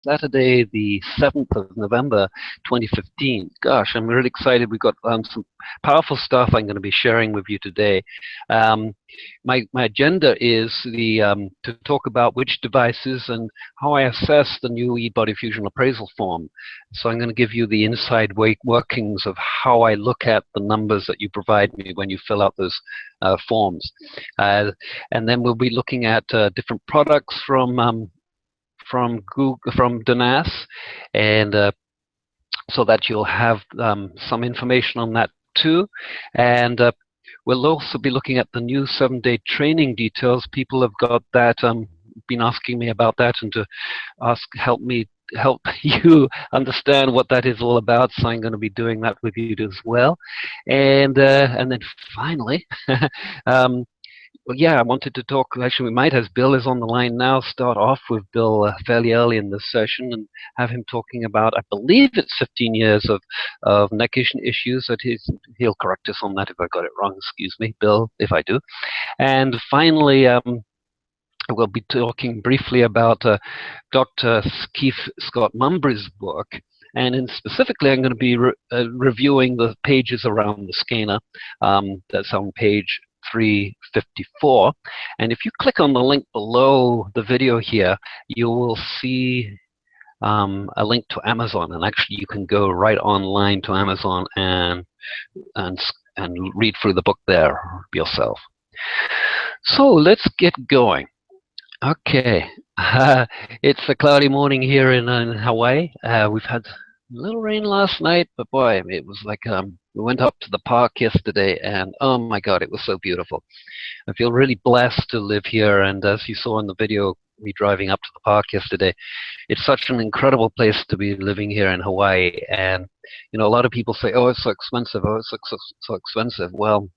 Saturday, the 7th of November, 2015. Gosh, I'm really excited. We've got some powerful stuff I'm going to be sharing with you today. Um, my agenda is to talk about which devices and how I assess the new eBodyFUSION appraisal form. So I'm going to give you the inside workings of how I look at the numbers that you provide me when you fill out those forms. And then we'll be looking at different products from Google, from DENAS, and so that you'll have some information on that too. And we'll also be looking at the new 7-day training details. People have got that, been asking me about that, and to help you understand what that is all about. So I'm going to be doing that with you as well. And then finally, well, yeah, I wanted to talk. Actually, we might, as Bill is on the line now, start off with Bill fairly early in this session and have him talking about, I believe it's 15 years of neck issues. That he'll correct us on that if I got it wrong. Excuse me, Bill, if I do. And finally, we'll be talking briefly about Dr. Keith Scott Mumbry's book. And specifically, I'm going to be reviewing the pages around the scanner. That's on page 354. And if you click on the link below the video here, you will see a link to Amazon. And actually, you can go right online to Amazon and read through the book there yourself. So let's get going. Okay, it's a cloudy morning here in Hawaii. We've had a little rain last night, but boy, it was like we went up to the park yesterday, and oh my God, it was so beautiful. I feel really blessed to live here, and as you saw in the video, me driving up to the park yesterday, it's such an incredible place to be living here in Hawaii. And you know, a lot of people say, "Oh, it's so expensive. Oh, it's so expensive." Well,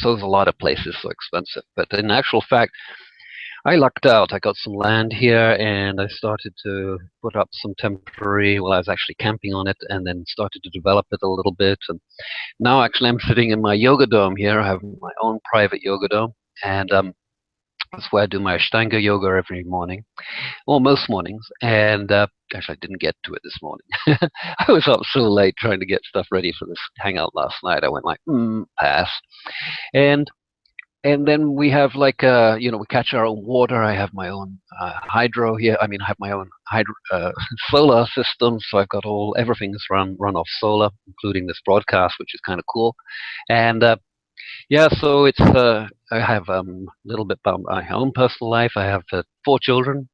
so's a lot of places so expensive, but in actual fact, I lucked out. I got some land here, and I started to put up some temporary, well, I was actually camping on it, and then started to develop it a little bit. And now actually I'm sitting in my yoga dome here. I have my own private yoga dome, and that's where I do my Ashtanga yoga every morning, or most mornings. And gosh, I didn't get to it this morning. I was up so late trying to get stuff ready for this hangout last night. I went like, pass. And then we have like, you know, we catch our own water. I have my own hydro here. I mean, I have my own solar system. So I've got everything's run off solar, including this broadcast, which is kind of cool. And yeah, so it's, I have a little bit about my own personal life. I have 4 children,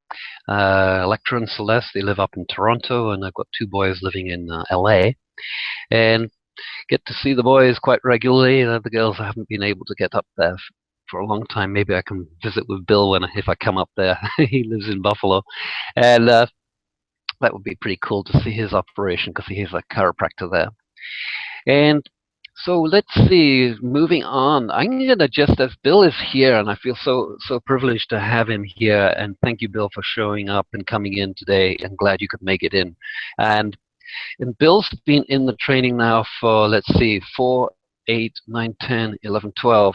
Electra and Celeste. They live up in Toronto, and I've got 2 boys living in LA. And get to see the boys quite regularly. The girls, I haven't been able to get up there for a long time. Maybe I can visit with Bill if I come up there. He lives in Buffalo, and that would be pretty cool to see his operation because he's a chiropractor there. And so let's see, moving on. I'm going to just, as Bill is here, and I feel so privileged to have him here, and thank you, Bill, for showing up and coming in today. I'm glad you could make it in. And Bill's been in the training now for, let's see, 4, 8, 9, 10, 11, 12.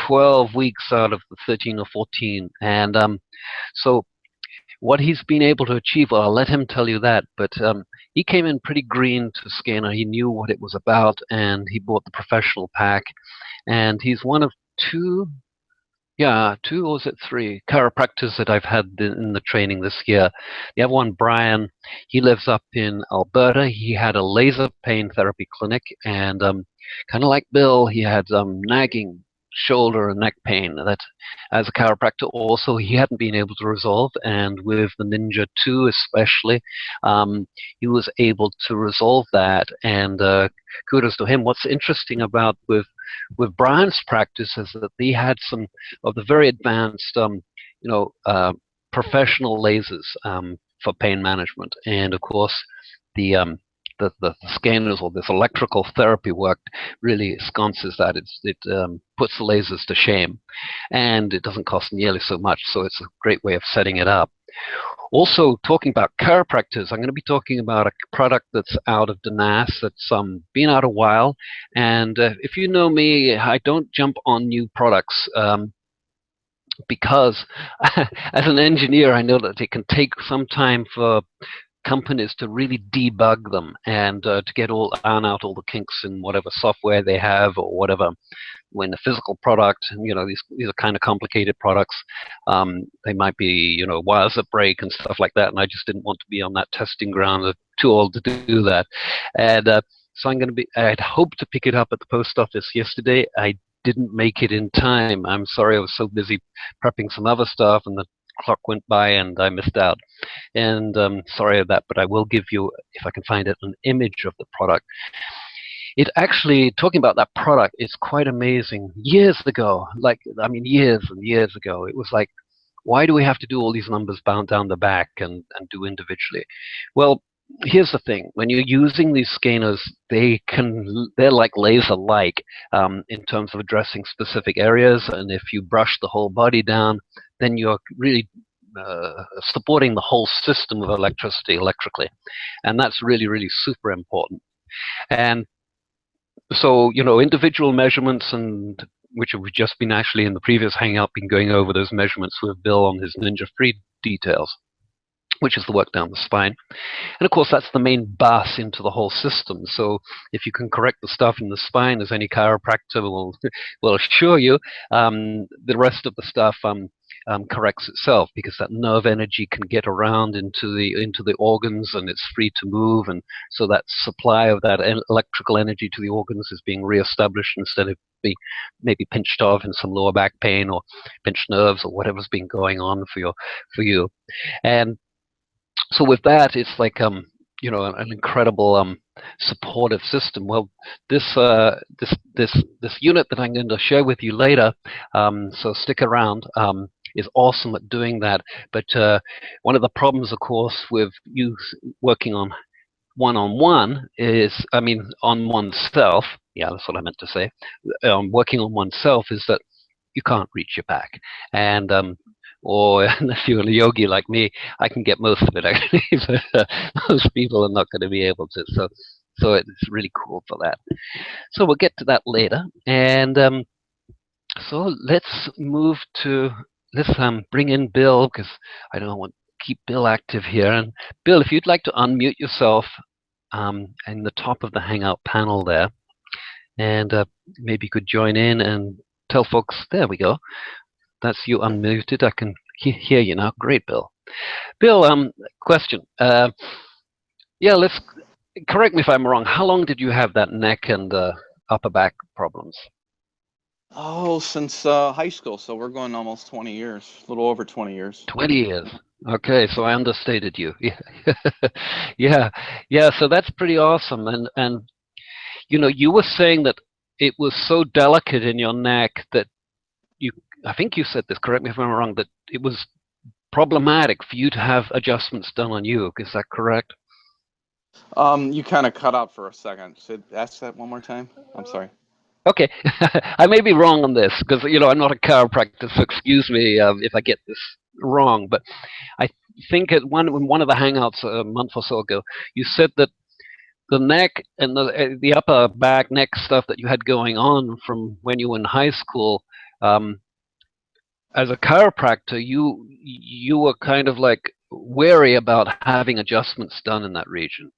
12 weeks out of the 13 or 14. And so what he's been able to achieve, well, I'll let him tell you that, but he came in pretty green to Scanner. He knew what it was about, and he bought the professional pack. And he's one of 2, yeah, 2 or was it 3 chiropractors that I've had in the training this year. The other one, Brian, he lives up in Alberta. He had a laser pain therapy clinic, and kind of like Bill, he had nagging shoulder and neck pain that, as a chiropractor also, he hadn't been able to resolve. And with the Ninja 2 especially, he was able to resolve that, and kudos to him. What's interesting about with Brian's practice is that he had some of the very advanced, you know, professional lasers for pain management, and of course, the scanners or this electrical therapy work really sconces that. It puts the lasers to shame, and it doesn't cost nearly so much. So it's a great way of setting it up. Also, talking about chiropractors, I'm going to be talking about a product that's out of DENAS that's been out a while. And if you know me, I don't jump on new products because as an engineer, I know that it can take some time for companies to really debug them and to get iron out all the kinks in whatever software they have or whatever. When the physical product, these are kind of complicated products. They might be, wires that break and stuff like that, and I just didn't want to be on that testing ground. I'm too old to do that. And so I'd hoped to pick it up at the post office yesterday. I didn't make it in time. I'm sorry, I was so busy prepping some other stuff, and the clock went by and I missed out. And sorry about that, but I will give you, if I can find it, an image of the product. It actually, talking about that product, it's quite amazing. Years ago, years and years ago, it was like, why do we have to do all these numbers bound down the back and do individually? Well, here's the thing. When you're using these scanners, they're like laser-like in terms of addressing specific areas. And if you brush the whole body down, then you're really supporting the whole system of electricity electrically. And that's really, really super important. And so, individual measurements, and which have just been actually in the previous Hangout, been going over those measurements with Bill on his Ninja Free details, which is the work down the spine. And of course, that's the main bus into the whole system. So if you can correct the stuff in the spine, as any chiropractor will assure you, the rest of the stuff corrects itself, because that nerve energy can get around into the organs, and it's free to move, and so that supply of that electrical energy to the organs is being reestablished instead of being maybe pinched off in some lower back pain or pinched nerves or whatever's been going on for you. And so with that, it's like an incredible supportive system. Well, this unit that I'm going to share with you later, so stick around, is awesome at doing that. But one of the problems, of course, with you working on one-on-one on oneself. Yeah, that's what I meant to say. Working on oneself is that you can't reach your back, and or if you're a yogi like me, I can get most of it actually, but most people are not going to be able to. So it's really cool for that. So we'll get to that later, and so let's bring in Bill, because I don't want to keep Bill active here. And Bill, if you'd like to unmute yourself in the top of the Hangout panel there, and maybe you could join in and tell folks. There we go. That's you unmuted. I can hear you now. Great, Bill. Bill, question. Let's correct me if I'm wrong. How long did you have that neck and upper back problems? Oh, since high school. So we're going almost 20 years, a little over 20 years. 20 years. Okay, so I understated you. Yeah. So that's pretty awesome. And you were saying that it was so delicate in your neck that I think you said this, correct me if I'm wrong, that it was problematic for you to have adjustments done on you. Is that correct? You kind of cut out for a second. So ask that one more time. I'm sorry. Okay. I may be wrong on this, because I'm not a chiropractor, so excuse me if I get this wrong. But I think in one of the Hangouts a month or so ago, you said that the neck and the upper back neck stuff that you had going on from when you were in high school, as a chiropractor, you were kind of like wary about having adjustments done in that region.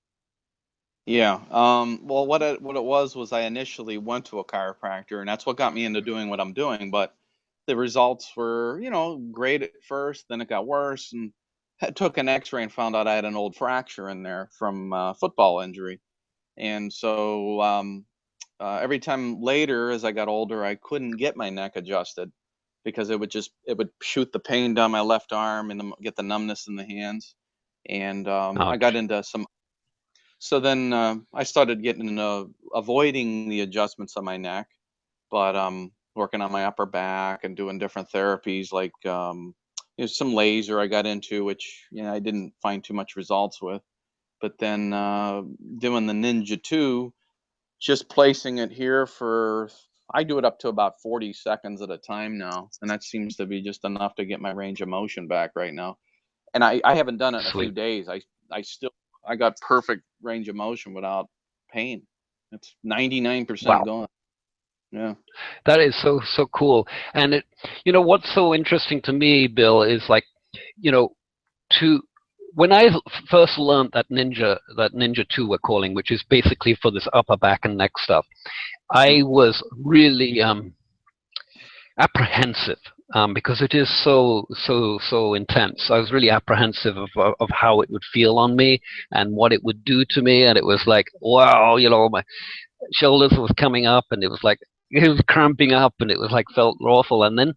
Yeah. Well, what it was I initially went to a chiropractor, and that's what got me into doing what I'm doing. But the results were, great at first. Then it got worse, and I took an X-ray and found out I had an old fracture in there from football injury. And so every time later, as I got older, I couldn't get my neck adjusted, because it would shoot the pain down my left arm and get the numbness in the hands. And I got into some. So then I started getting into avoiding the adjustments on my neck, but working on my upper back and doing different therapies, like some laser I got into, which I didn't find too much results with. But then doing the Ninja 2, just placing it here I do it up to about 40 seconds at a time now, and that seems to be just enough to get my range of motion back right now. And I haven't done it in a few days. I got perfect range of motion without pain. It's 99% gone. Yeah. That is so cool. And it, what's so interesting to me, Bill, is like, when I first learned that Ninja 2 we're calling, which is basically for this upper back and neck stuff, I was really apprehensive because it is so intense. I was really apprehensive of how it would feel on me and what it would do to me, and it was like, wow, you know, my shoulders was coming up, and it was like it was cramping up, and it was like felt awful. And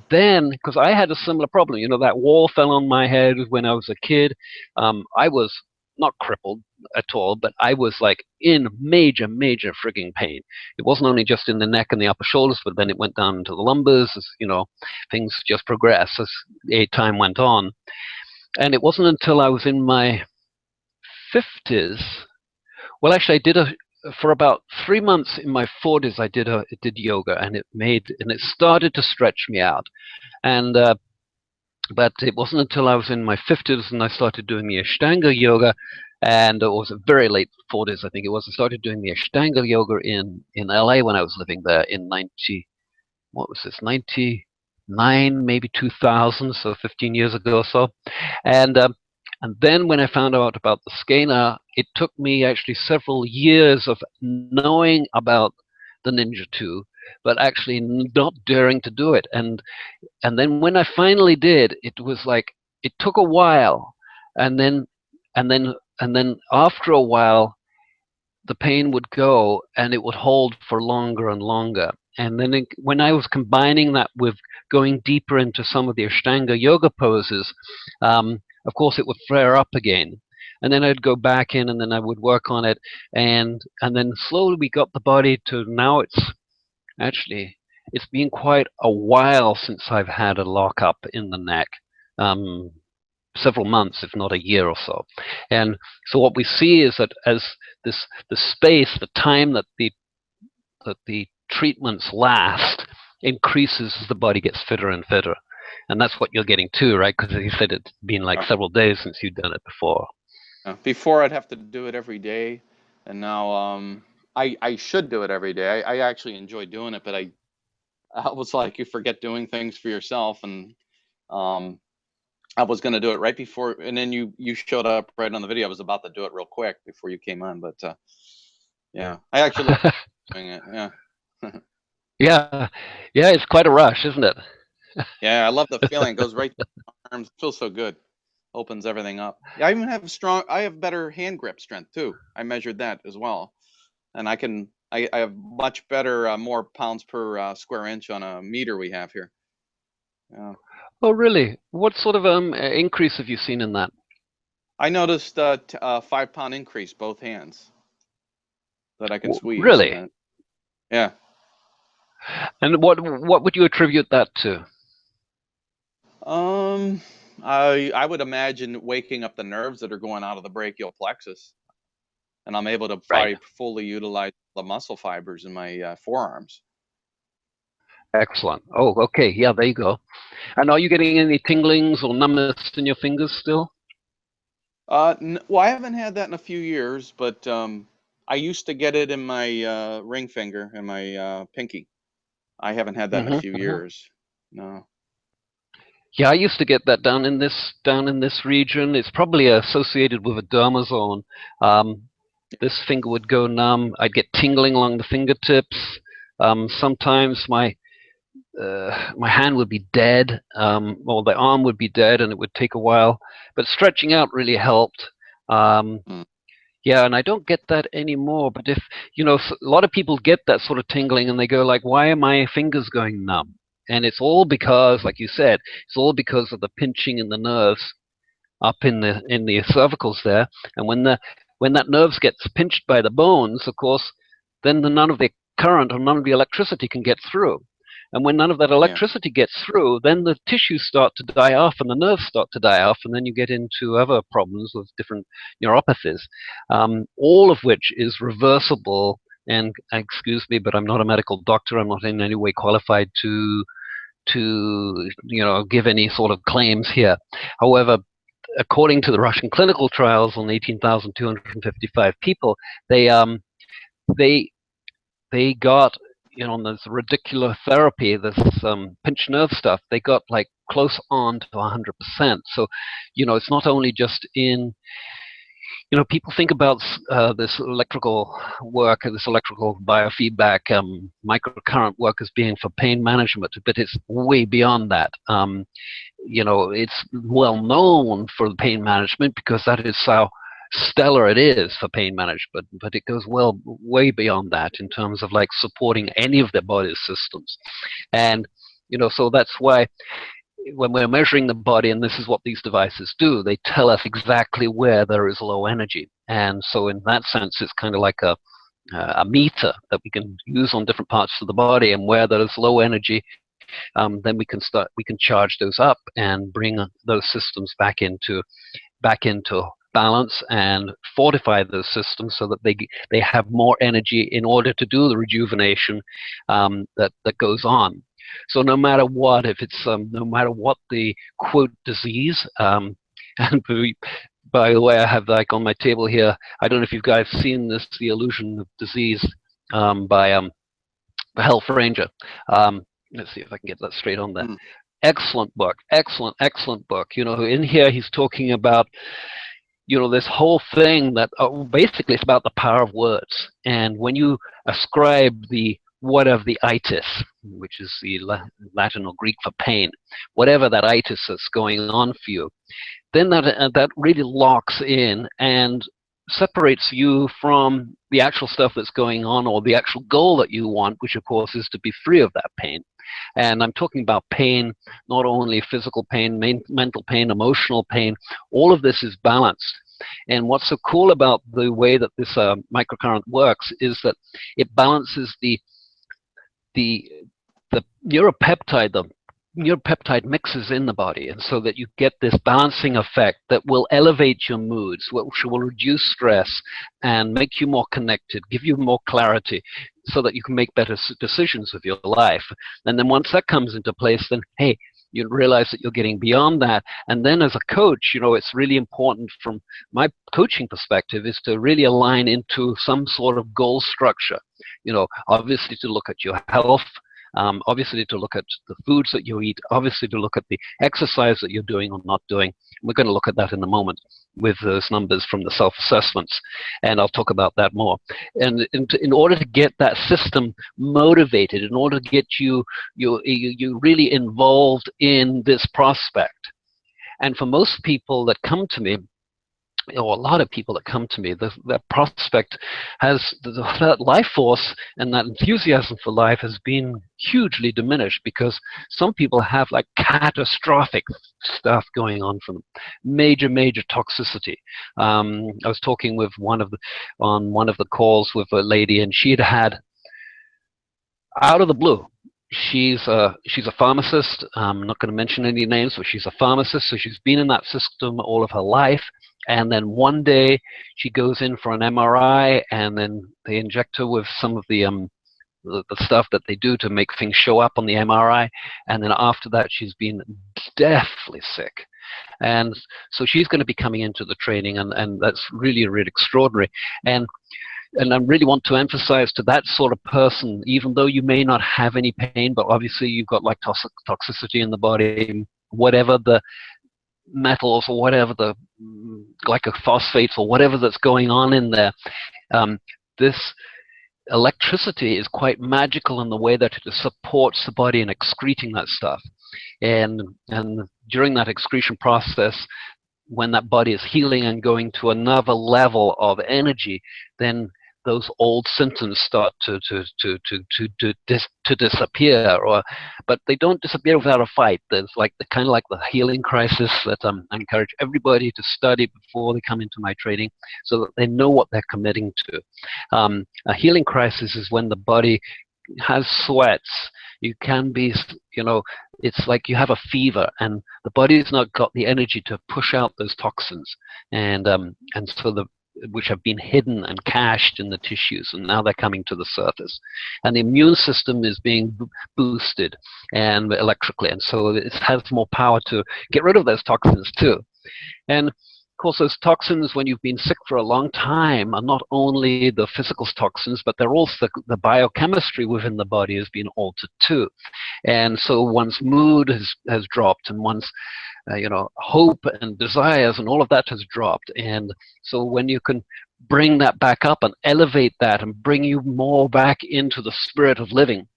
then because I had a similar problem, you know, that wall fell on my head when I was a kid. I was not crippled at all, but I was like in major frigging pain. It wasn't only just in the neck and the upper shoulders, but then it went down to the lumbars. As, you know, things just progressed as time went on. And it wasn't until I was in my 50s. Well, actually, I did for about 3 months in my 40s. I did yoga, and it started to stretch me out. And but it wasn't until I was in my 50s and I started doing the Ashtanga yoga, and it was very late 40s, I think it was. I started doing the Ashtanga yoga in LA when I was living there in 99, maybe 2000, so 15 years ago or so. And then when I found out about the scanner, it took me actually several years of knowing about the Ninja 2, but actually not daring to do it. And then when I finally did, it was like it took a while, and then after a while, the pain would go, and it would hold for longer and longer. And then when I was combining that with going deeper into some of the Ashtanga yoga poses, of course, it would flare up again. And then I'd go back in, and then I would work on it, and then slowly we got the body to now it's been quite a while since I've had a lockup in the neck, several months, if not a year or so. And so what we see is that as the space, the time that the treatments last increases as the body gets fitter and fitter. And that's what you're getting too, right? Because you said it's been like several days since you've done it before. Before I'd have to do it every day, and now I should do it every day. I actually enjoy doing it, but I was like, you forget doing things for yourself, and I was going to do it right before, and then you showed up right on the video. I was about to do it real quick before you came on, but yeah, I actually love doing it. Yeah. Yeah, it's quite a rush, isn't it? Yeah, I love the feeling. It goes right to the arms. It feels so good. Opens everything up. Yeah, I even have better hand grip strength too. I measured that as well, and I have much better, more pounds per square inch on a meter we have here. Yeah. Oh, really? What sort of increase have you seen in that? I noticed a 5-pound increase, both hands, that I can squeeze. Really? Yeah. And what would you attribute that to? I would imagine waking up the nerves that are going out of the brachial plexus, and I'm able to fully utilize the muscle fibers in my forearms. Excellent. Oh, okay. Yeah, there you go. And are you getting any tinglings or numbness in your fingers still? Well, I haven't had that in a few years, but I used to get it in my ring finger and my pinky. I haven't had that in a few years. No. Yeah, I used to get that down in this region. It's probably associated with a derma zone. This finger would go numb. I'd get tingling along the fingertips. Sometimes my hand would be dead, or the arm would be dead, and it would take a while. But stretching out really helped. Yeah, and I don't get that anymore. But if a lot of people get that sort of tingling, and they go like, "Why are my fingers going numb?" And it's all because, like you said, it's all because of the pinching in the nerves up in the cervicals there. And when that nerves gets pinched by the bones, of course, then none of the current or none of the electricity can get through. And when none of that electricity gets through, then the tissues start to die off and the nerves start to die off, and then you get into other problems with different neuropathies, all of which is reversible. And excuse me, but I'm not a medical doctor. I'm not in any way qualified to give any sort of claims here. However, according to the Russian clinical trials on 18,255 people, they got on this radicular therapy, this pinched nerve stuff. They got like close on to 100%. So, it's not only just in, people think about this electrical work, this electrical biofeedback, microcurrent work as being for pain management, but it's way beyond that. It's well known for the pain management because that is how stellar it is for pain management, but it goes way beyond that in terms of like supporting any of the body's systems. And so that's why when we're measuring the body, and this is what these devices do, they tell us exactly where there is low energy. And so in that sense, it's kind of like a meter that we can use on different parts of the body, and where there is low energy, then we can charge those up and bring those systems back into balance and fortify those systems so that they have more energy in order to do the rejuvenation that goes on. So no matter what, if it's no matter what the quote disease, and by the way, I have like on my table here, I don't know if you guys seen this, The Illusion of Disease, by Health Ranger. Let's see if I can get that straight on there. Excellent book, excellent book. In here he's talking about this whole thing that basically it's about the power of words. And when you ascribe the whatever the itis, which is the Latin or Greek for pain, whatever that itis that's going on for you, then that really locks in and separates you from the actual stuff that's going on, or the actual goal that you want, which of course is to be free of that pain. And I'm talking about pain, not only physical pain, mental pain, emotional pain. All of this is balanced. And what's so cool about the way that this microcurrent works is that it balances the neuropeptide, mixes in the body, and so that you get this balancing effect that will elevate your moods, which will reduce stress and make you more connected, give you more clarity, so that you can make better decisions of your life. And then once that comes into place, then hey, you realize that you're getting beyond that. And then as a coach, it's really important from my coaching perspective is to really align into some sort of goal structure. Obviously to look at your health, obviously to look at the foods that you eat, obviously to look at the exercise that you're doing or not doing. We're going to look at that in a moment with those numbers from the self-assessments, and I'll talk about that more. And in order to get that system motivated, in order to get you really involved in this prospect. And for most people that come to me, or a lot of people that come to me, that prospect has that life force and that enthusiasm for life has been hugely diminished, because some people have like catastrophic stuff going on for them, major toxicity. I was talking with on one of the calls with a lady, and she had out of the blue. She's a pharmacist. I'm not going to mention any names, but she's a pharmacist, so she's been in that system all of her life. And then one day she goes in for an MRI, and then they inject her with some of the stuff that they do to make things show up on the MRI. And then after that, she's been deathly sick. And so she's going to be coming into the training, and that's really extraordinary. And I really want to emphasize to that sort of person, even though you may not have any pain, but obviously you've got like toxicity in the body, whatever the metals or whatever the glycophosphates or whatever that's going on in there, this electricity is quite magical in the way that it supports the body in excreting that stuff. And during that excretion process, when that body is healing and going to another level of energy, then those old symptoms start to disappear, but they don't disappear without a fight. There's like kind of like the healing crisis that I encourage everybody to study before they come into my training, so that they know what they're committing to. A healing crisis is when the body has sweats. You can be, it's like you have a fever, and the body's not got the energy to push out those toxins, and so which have been hidden and cached in the tissues, and now they're coming to the surface. And the immune system is being boosted and electrically, and so it has more power to get rid of those toxins too. And course, those toxins, when you've been sick for a long time, are not only the physical toxins, but they're also the biochemistry within the body has been altered too. And so one's mood has dropped, and one's hope and desires and all of that has dropped. And so when you can bring that back up and elevate that and bring you more back into the spirit of living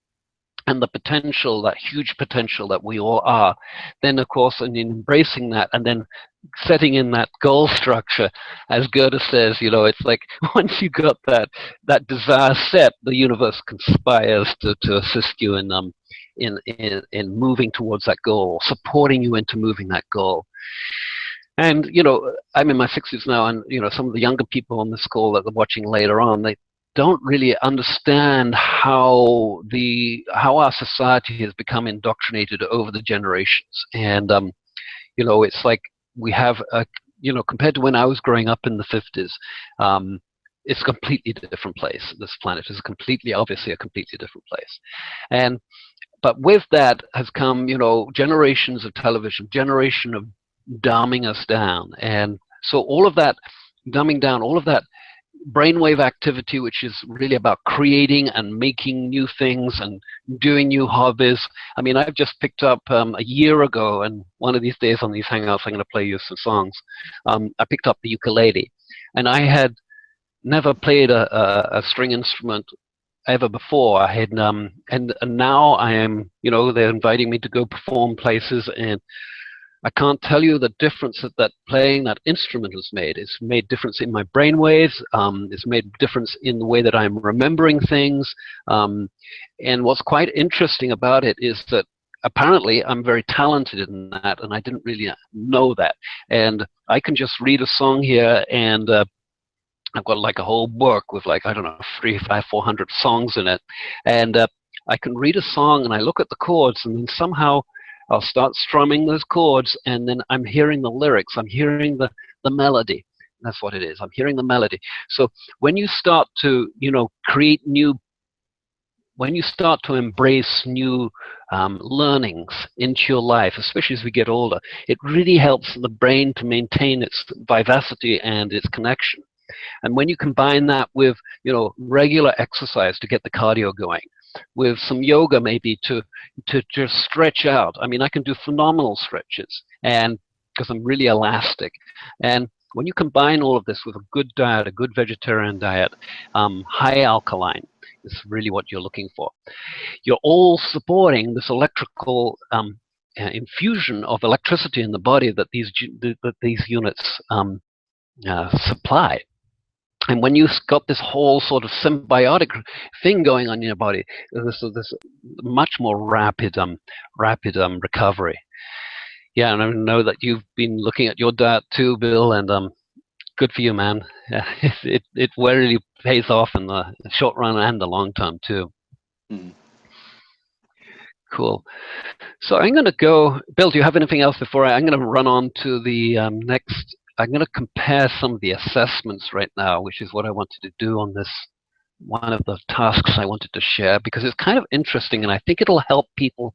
and the potential, that huge potential that we all are, then of course, and in embracing that and then setting in that goal structure, as Goethe says, it's like once you got that desire set, the universe conspires to assist you in moving towards that goal, supporting you into moving that goal. And I'm in my 60s now, and some of the younger people on this call that are watching later on, they don't really understand how our society has become indoctrinated over the generations. And it's like we have compared to when I was growing up in the 50s, it's a completely different place. This planet is obviously a completely different place. But with that has come generations of television, generation of dumbing us down. And so all of that dumbing down, all of that brainwave activity, which is really about creating and making new things and doing new hobbies. I mean, I've just picked up a year ago, and one of these days on these Hangouts, I'm going to play you some songs. I picked up the ukulele, and I had never played a string instrument ever before. I had, and now I am, they're inviting me to go perform places, and I can't tell you the difference that playing that instrument has made. It's made difference in my brain waves. It's made difference in the way that I'm remembering things. And what's quite interesting about it is that apparently I'm very talented in that, and I didn't really know that. And I can just read a song here, and I've got like a whole book with like, I don't know, 300, 500, 400 songs in it. And I can read a song, and I look at the chords, and then somehow I'll start strumming those chords, and then I'm hearing the lyrics. I'm hearing the melody. That's what it is. I'm hearing the melody. So when you start to, create new, when you start to embrace new learnings into your life, especially as we get older, it really helps the brain to maintain its vivacity and its connection. And when you combine that with, regular exercise to get the cardio going, with some yoga maybe to just stretch out. I mean, I can do phenomenal stretches, and because I'm really elastic. And when you combine all of this with a good diet, a good vegetarian diet, high alkaline is really what you're looking for. You're all supporting this electrical infusion of electricity in the body that these units supply. And when you've got this whole sort of symbiotic thing going on in your body, there's this much more rapid recovery. Yeah, and I know that you've been looking at your diet too, Bill, and good for you, man. It really pays off in the short run and the long term too. Mm-hmm. Cool. So I'm going to go. Bill, do you have anything else before I'm going to run on to the next? I'm going to compare some of the assessments right now, which is what I wanted to do on this, one of the tasks I wanted to share, because it's kind of interesting, and I think it'll help people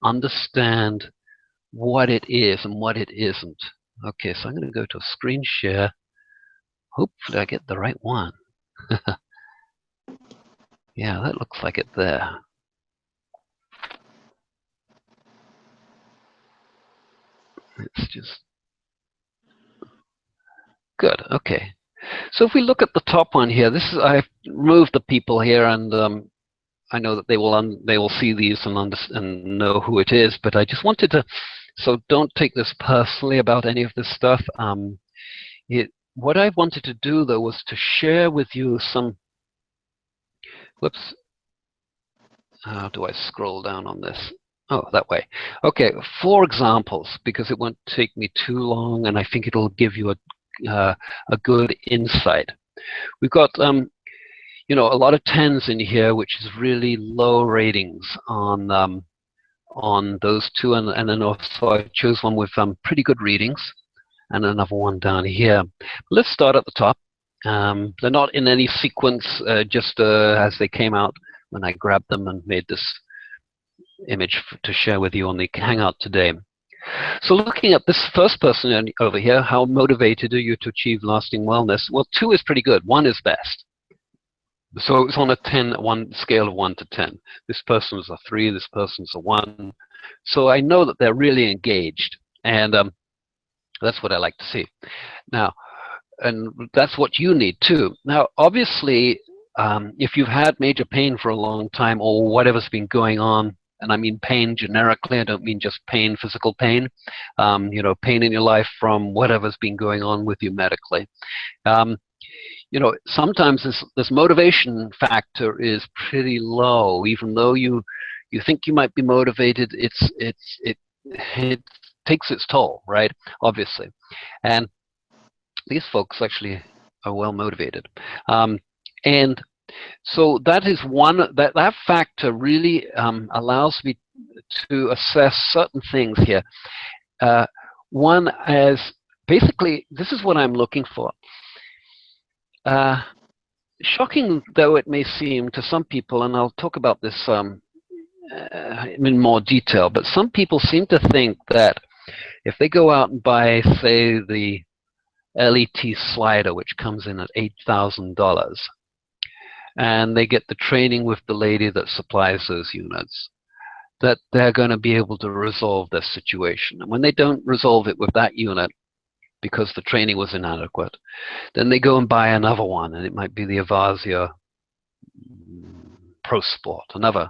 understand what it is and what it isn't. Okay, so I'm going to go to a screen share. Hopefully I get the right one. Yeah, that looks like it there. It's just good. Okay. So if we look at the top one here, this is, I've removed the people here, and I know that they will see these and know who it is. But I just wanted to, so don't take this personally about any of this stuff. What I wanted to do though was to share with you some. Whoops. How do I scroll down on this? Oh, that way. Okay, 4 examples, because it won't take me too long, and I think it'll give you a good insight. We've got a lot of 10s in here, which is really low ratings on those 2, and then also I chose one with pretty good readings, and another one down here. Let's start at the top. They're not in any sequence, just as they came out when I grabbed them and made this image to share with you on the Hangout today. So looking at this first person over here, how motivated are you to achieve lasting wellness? Well, 2 is pretty good. 1 is best. So it's on a scale of 1 to 10. This person's a 3, this person's a 1. So I know that they're really engaged, and that's what I like to see. Now, and that's what you need too. Now, obviously, if you've had major pain for a long time or whatever's been going on, and I mean pain generically, I don't mean just pain, physical pain, you know, pain in your life from whatever's been going on with you medically. You know, sometimes this motivation factor is pretty low, even though you think you might be motivated. It takes its toll, right? Obviously, and these folks actually are well motivated, and so that is one that factor really allows me to assess certain things here. One is basically, this is what I'm looking for. Shocking though it may seem to some people, and I'll talk about this in more detail, but some people seem to think that if they go out and buy, say, the LET slider, which comes in at $8,000, and they get the training with the lady that supplies those units, that they're going to be able to resolve their situation. And when they don't resolve it with that unit because the training was inadequate, then they go and buy another one, and it might be the Avasia Pro Sport, another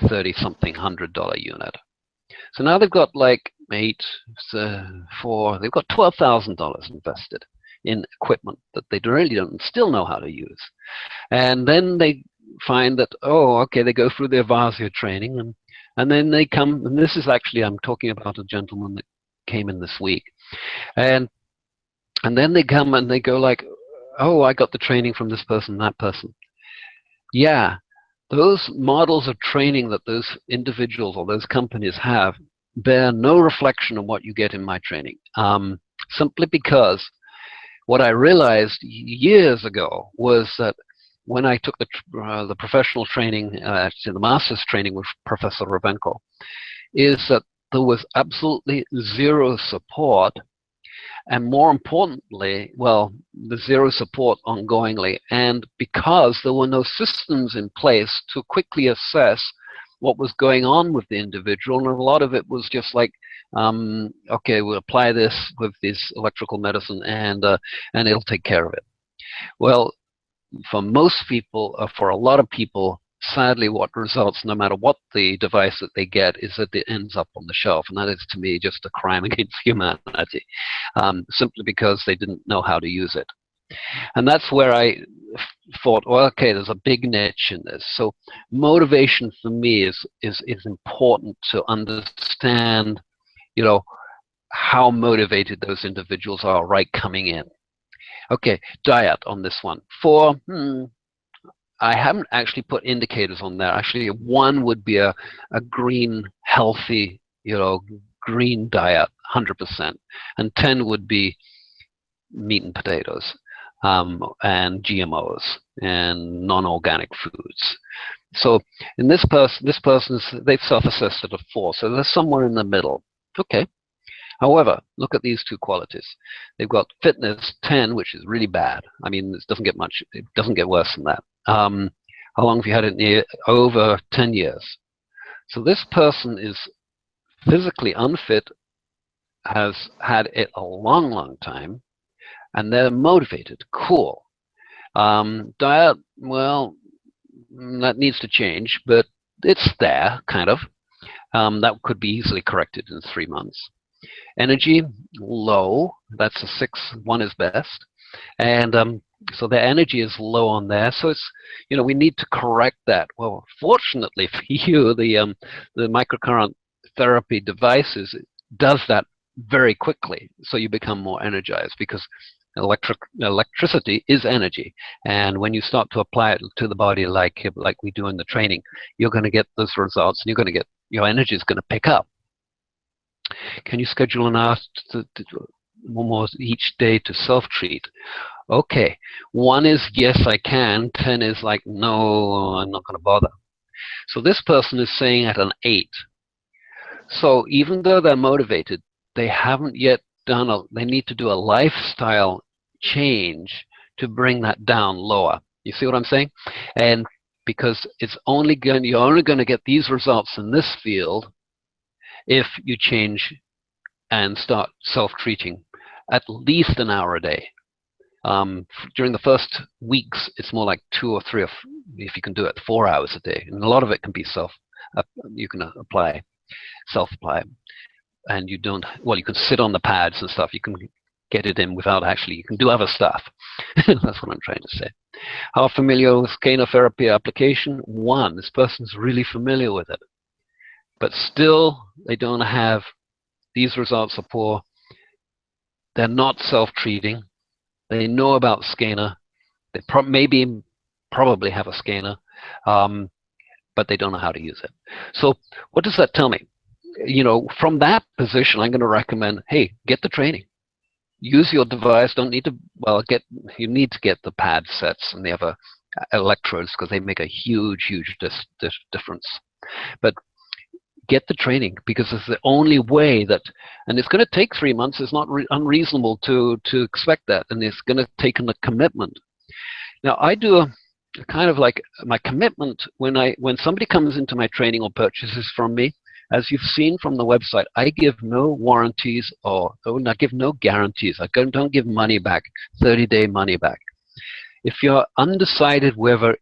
$30-something $100 unit. So now they've got like they've got $12,000 invested in equipment that they really don't still know how to use. And then they find that, oh, okay, they go through the Avasia training, and then they come, and this is actually, I'm talking about a gentleman that came in this week, and then they come and they go like, oh, I got the training from this person, that person. Yeah, those models of training that those individuals or those companies have bear no reflection on what you get in my training, simply because what I realized years ago was that when I took the professional training, actually the master's training with Professor Ravenko, is that there was absolutely zero support, and more importantly, well, the zero support ongoingly, and because there were no systems in place to quickly assess what was going on with the individual, and a lot of it was just like, okay, we'll apply this with this electrical medicine, and it'll take care of it. Well, for most people, for a lot of people, sadly, what results, no matter what the device that they get, is that it ends up on the shelf, and that is, to me, just a crime against humanity, simply because they didn't know how to use it. And that's where I thought, well, okay, there's a big niche in this. So motivation for me is important to understand, you know, how motivated those individuals are right coming in. Okay, diet on this one. 4, I haven't actually put indicators on there. Actually, 1 would be a green, healthy, you know, green diet, 100%. And 10 would be meat and potatoes, and GMOs and non-organic foods. So in this person's, they've self-assessed at a 4, so they're somewhere in the middle. Okay. However, look at these two qualities. They've got fitness 10, which is really bad. I mean, it doesn't get much. It doesn't get worse than that. How long have you had it? Over 10 years. So this person is physically unfit, has had it a long, long time, and they're motivated. Cool. Diet, well, that needs to change, but it's there, kind of. That could be easily corrected in 3 months. Energy, low. That's a 6. 1 is best. And so their energy is low on there. So it's, you know, we need to correct that. Well, fortunately for you, the microcurrent therapy devices does that very quickly. So you become more energized, because electricity is energy. And when you start to apply it to the body like we do in the training, you're going to get those results, and you're going to get, your energy is going to pick up. Can you schedule an hour one more each day to self-treat? Okay, 1 is yes, I can. 10 is like, no, I'm not going to bother. So this person is saying at an 8. So even though they're motivated, they haven't yet they need to do a lifestyle change to bring that down lower. You see what I'm saying? And because you're only going to get these results in this field if you change and start self-treating at least an hour a day. During the first weeks, it's more like 2 or 3, or if you can do it, 4 hours a day. And a lot of it can be you can self-apply. And you don't, well, you can sit on the pads and stuff. You can get it in without you can do other stuff. That's what I'm trying to say. How familiar with canotherapy application? 1, this person's really familiar with it. But still, they don't have, these results are poor. They're not self-treating. They know about scanner. They probably have a scanner, but they don't know how to use it. So what does that tell me? You know, from that position, I'm going to recommend, hey, get the training. Use your device. Don't need to, well, you need to get the pad sets and the other electrodes because they make a huge, huge difference. But get the training, because it's the only way that, and it's going to take 3 months. It's not unreasonable to expect that, and it's going to take a commitment. Now, I do a kind of like my commitment when somebody comes into my training or purchases from me. As you've seen from the website, I give no warranties or I give no guarantees. I don't give money back, 30-day money back. If you're undecided whether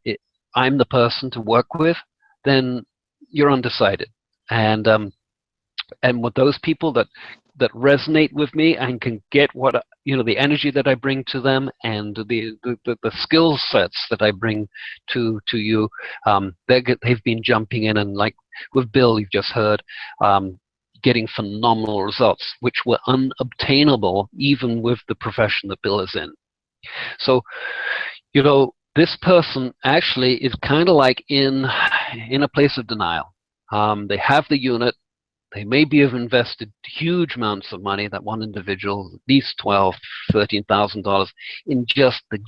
I'm the person to work with, then you're undecided. And with those people that resonate with me and can get what, you know, the energy that I bring to them and the skill sets that I bring to you, they've been jumping in, and like with Bill, you've just heard, getting phenomenal results, which were unobtainable even with the profession that Bill is in. So, you know, this person actually is kind of like in a place of denial. They have the unit. They maybe have invested huge amounts of money, that one individual, at least $12,000, $13,000 in just the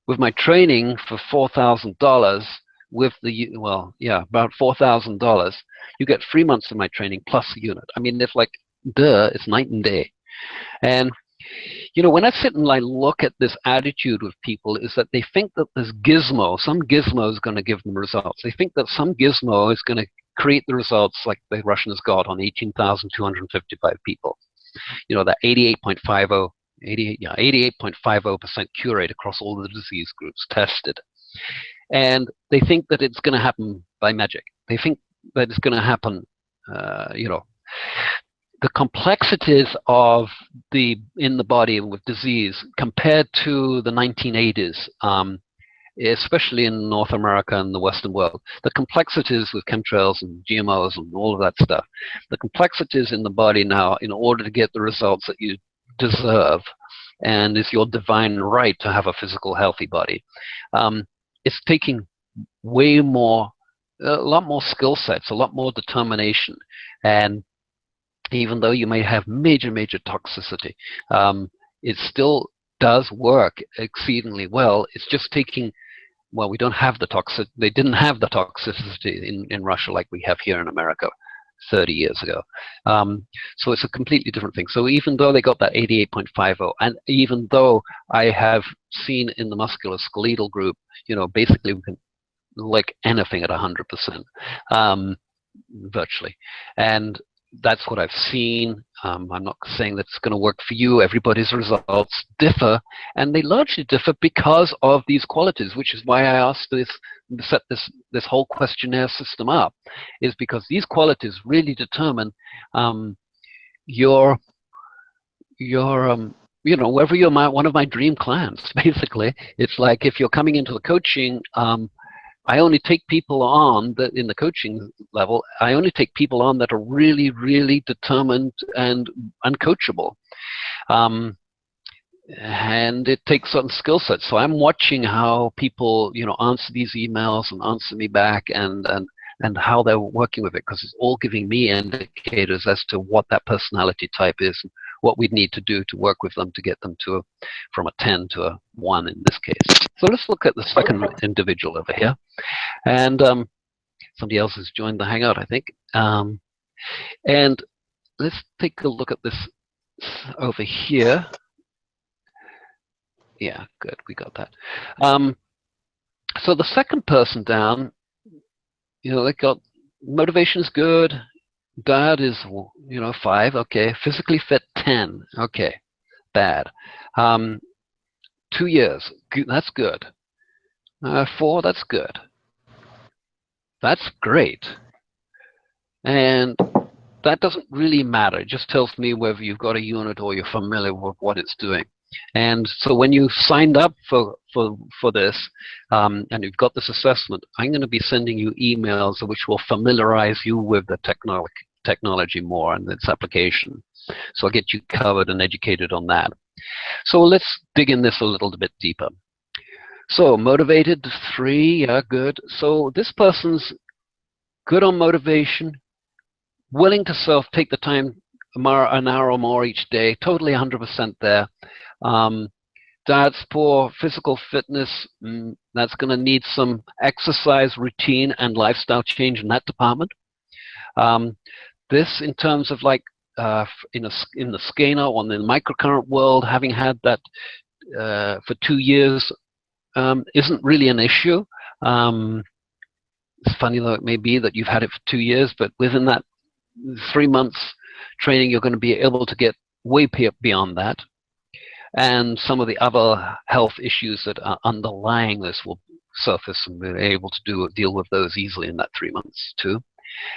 with my training for $4,000, with the, well, yeah, about $4,000, you get 3 months of my training plus a unit. I mean, it's like, duh, it's night and day. And, you know, when I sit and I look at this attitude with people, is that they think that this gizmo, some gizmo is going to give them results. They think that some gizmo is going to create the results like the Russians got on 18,255 people. You know, that 88.50% cure rate across all the disease groups tested. And they think that it's going to happen by magic. They think that it's going to happen, you know, the complexities of in the body with disease compared to the 1980s, especially in North America and the Western world, the complexities with chemtrails and GMOs and all of that stuff, the complexities in the body now, in order to get the results that you deserve, and it's your divine right to have a physical, healthy body, it's taking way more, a lot more skill sets, a lot more determination. And even though you may have major, major toxicity, it still does work exceedingly well. It's just taking, well, we don't have the they didn't have the toxicity in Russia like we have here in America 30 years ago. So it's a completely different thing. So even though they got that 88.50, and even though I have seen in the musculoskeletal group, you know, basically we can like anything at 100%, virtually. And that's what I've seen. I'm not saying that it's going to work for you. Everybody's results differ, and they largely differ because of these qualities, which is why I asked set this whole questionnaire system up, is because these qualities really determine your you know, whether you're one of my dream clients. Basically, it's like if you're coming into the coaching, I only take people on that in the coaching level. I only take people on that are really, really determined and uncoachable. And it takes certain skill sets. So I'm watching how people, you know, answer these emails and answer me back, and how they're working with it, because it's all giving me indicators as to what that personality type is, and what we'd need to do to work with them to get them to from a 10 to a 1 in this case. So let's look at the second individual over here. And somebody else has joined the Hangout, I think. And let's take a look at this over here. Yeah, good, we got that. So the second person down, they got motivation's good. Dad is, 5, okay. Physically fit, 10, okay. Bad. 2 years, that's good. 4, that's good. That's great. And that doesn't really matter. It just tells me whether you've got a unit or you're familiar with what it's doing. And so when you signed up for this, and you've got this assessment, I'm going to be sending you emails which will familiarize you with the technology more and its application. So I'll get you covered and educated on that. So let's dig in this a little bit deeper. So motivated, 3, yeah, good. So this person's good on motivation, willing to take the time, an hour or more each day, totally 100% there. Dad's poor physical fitness, that's going to need some exercise routine and lifestyle change in that department. This, in terms of like in the scanner or in the microcurrent world, having had that for 2 years, isn't really an issue. It's funny though it may be that you've had it for 2 years, but within that 3 months training, you're going to be able to get way beyond that. And some of the other health issues that are underlying this will surface, and we're able to deal with those easily in that 3 months too.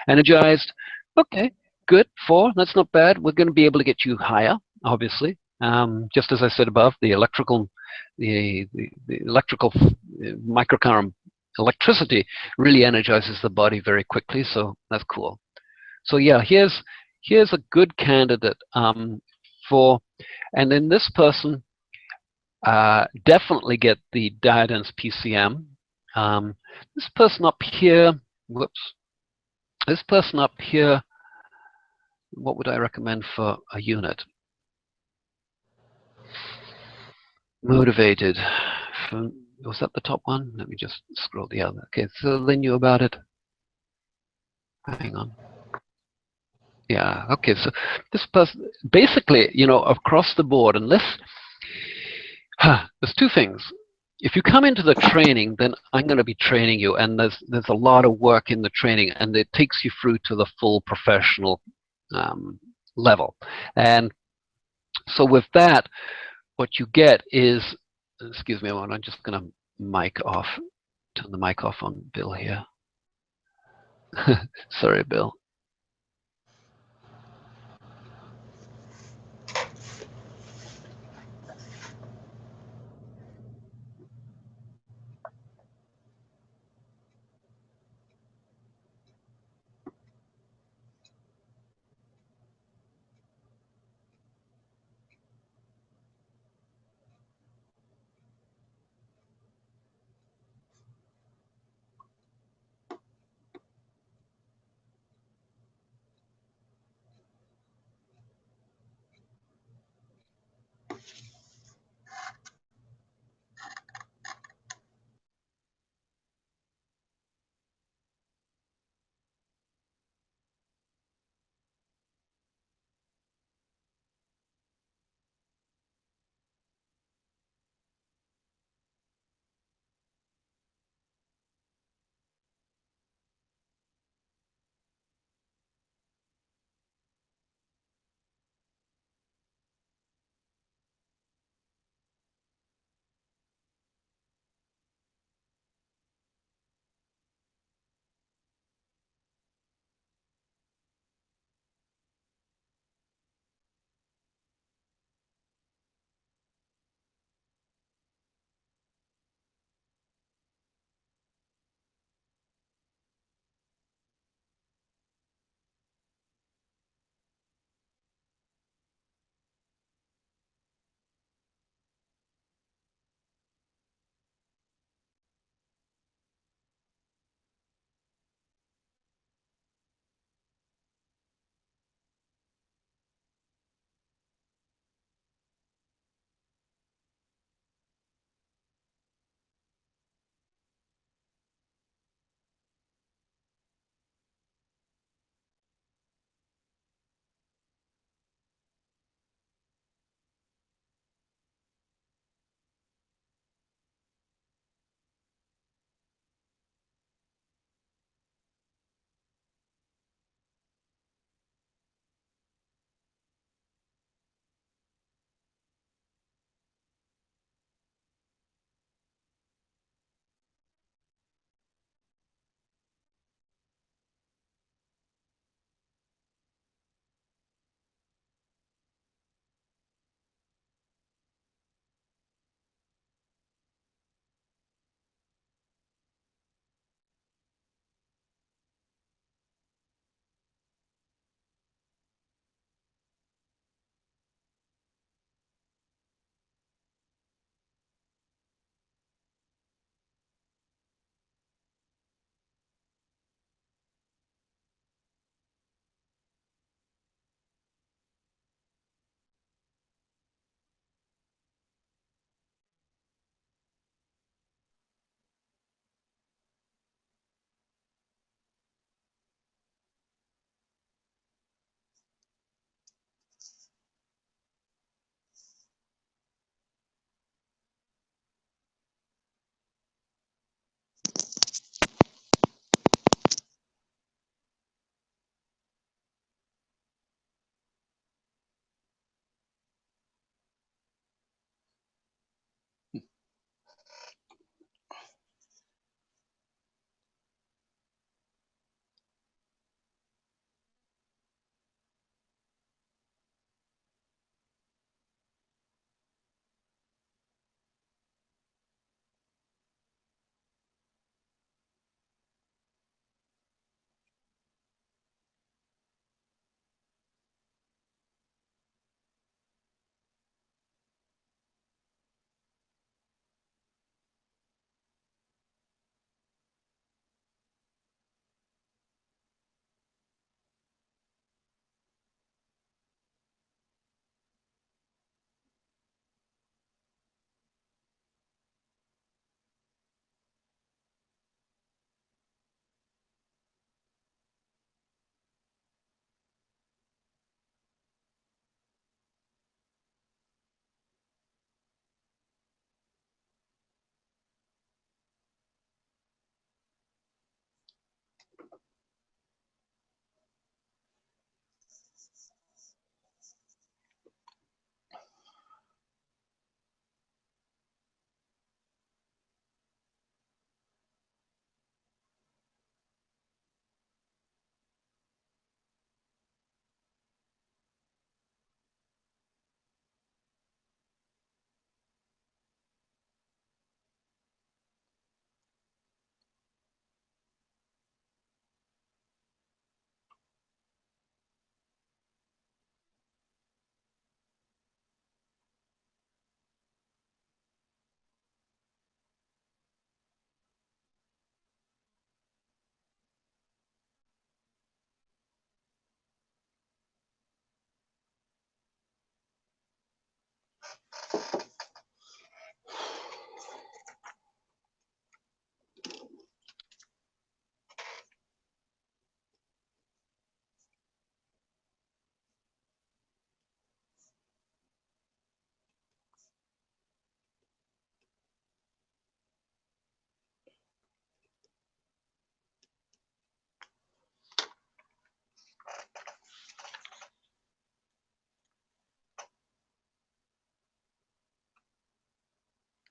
Energized, okay, good, 4, that's not bad. We're going to be able to get you higher, obviously. Just as I said above, the electrical microcurrent electricity really energizes the body very quickly, so that's cool. So yeah, here's a good candidate for, and then this person definitely get the DENAS PCM. This person up here, whoops, this person up here, what would I recommend for a unit? Motivated. Was that the top one? Let me just scroll the other. Okay, so they knew about it. Hang on. Yeah, okay, so this person, basically, across the board, unless, there's 2 things. If you come into the training, then I'm going to be training you, and there's a lot of work in the training, and it takes you through to the full professional level. And so with that, what you get is, excuse me a moment, I'm just going to turn the mic off on Bill here. Sorry, Bill.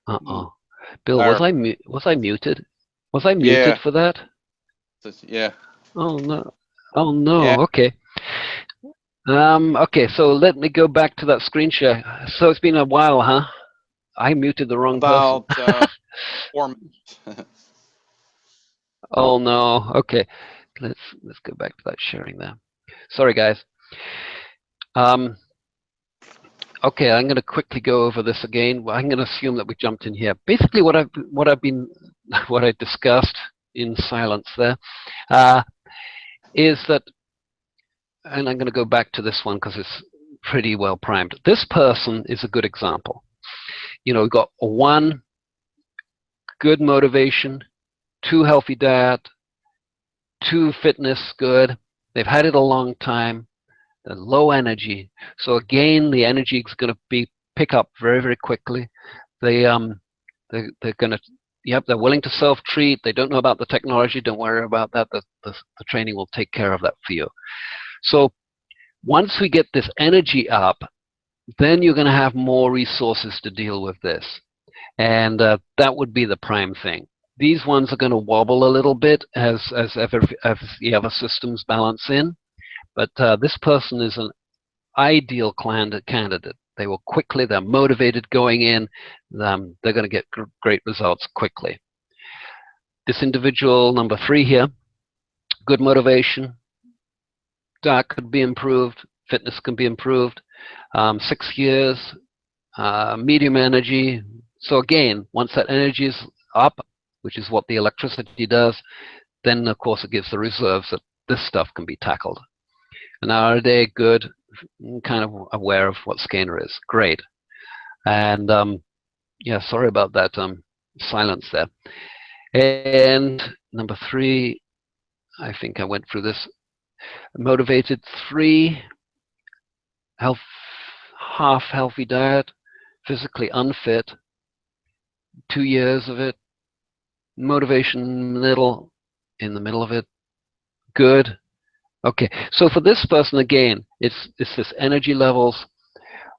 Uh-oh. Bill, Or, was I muted? Was I muted yeah, for that? yeah, Oh no. Oh yeah. no. Okay. Okay, so let me go back to that screen share. So it's been a while, huh? I muted the wrong person. About 4 minutes. Oh no. Okay. Let's go back to that sharing there. Sorry guys. Um okay, I'm going to quickly go over this again. I'm going to assume that we jumped in here. Basically what I discussed in silence there is that, and I'm going to go back to this one because it's pretty well primed. This person is a good example. You know, we've got one, good motivation, two, healthy diet, two, fitness, good. They've had it a long time. They're low energy. So again, the energy is going to be pick up very, very quickly. They're going to, yep, they're willing to self-treat. They don't know about the technology. Don't worry about that. The training will take care of that for you. So once we get this energy up, then you're going to have more resources to deal with this. And that would be the prime thing. These ones are going to wobble a little bit as the other systems balance in. But this person is an ideal candidate. They will quickly, they're motivated going in, they're going to get great results quickly. This individual, number 3 here, good motivation, diet could be improved, fitness can be improved, 6 years, medium energy. So again, once that energy is up, which is what the electricity does, then of course it gives the reserves that this stuff can be tackled. An hour a day, good, kind of aware of what scanner is, great. And yeah, sorry about that silence there. And number 3, I think I went through this. Motivated 3, half healthy diet, physically unfit, 2 years of it, motivation middle, in the middle of it, good. Okay, so for this person again, it's this energy levels.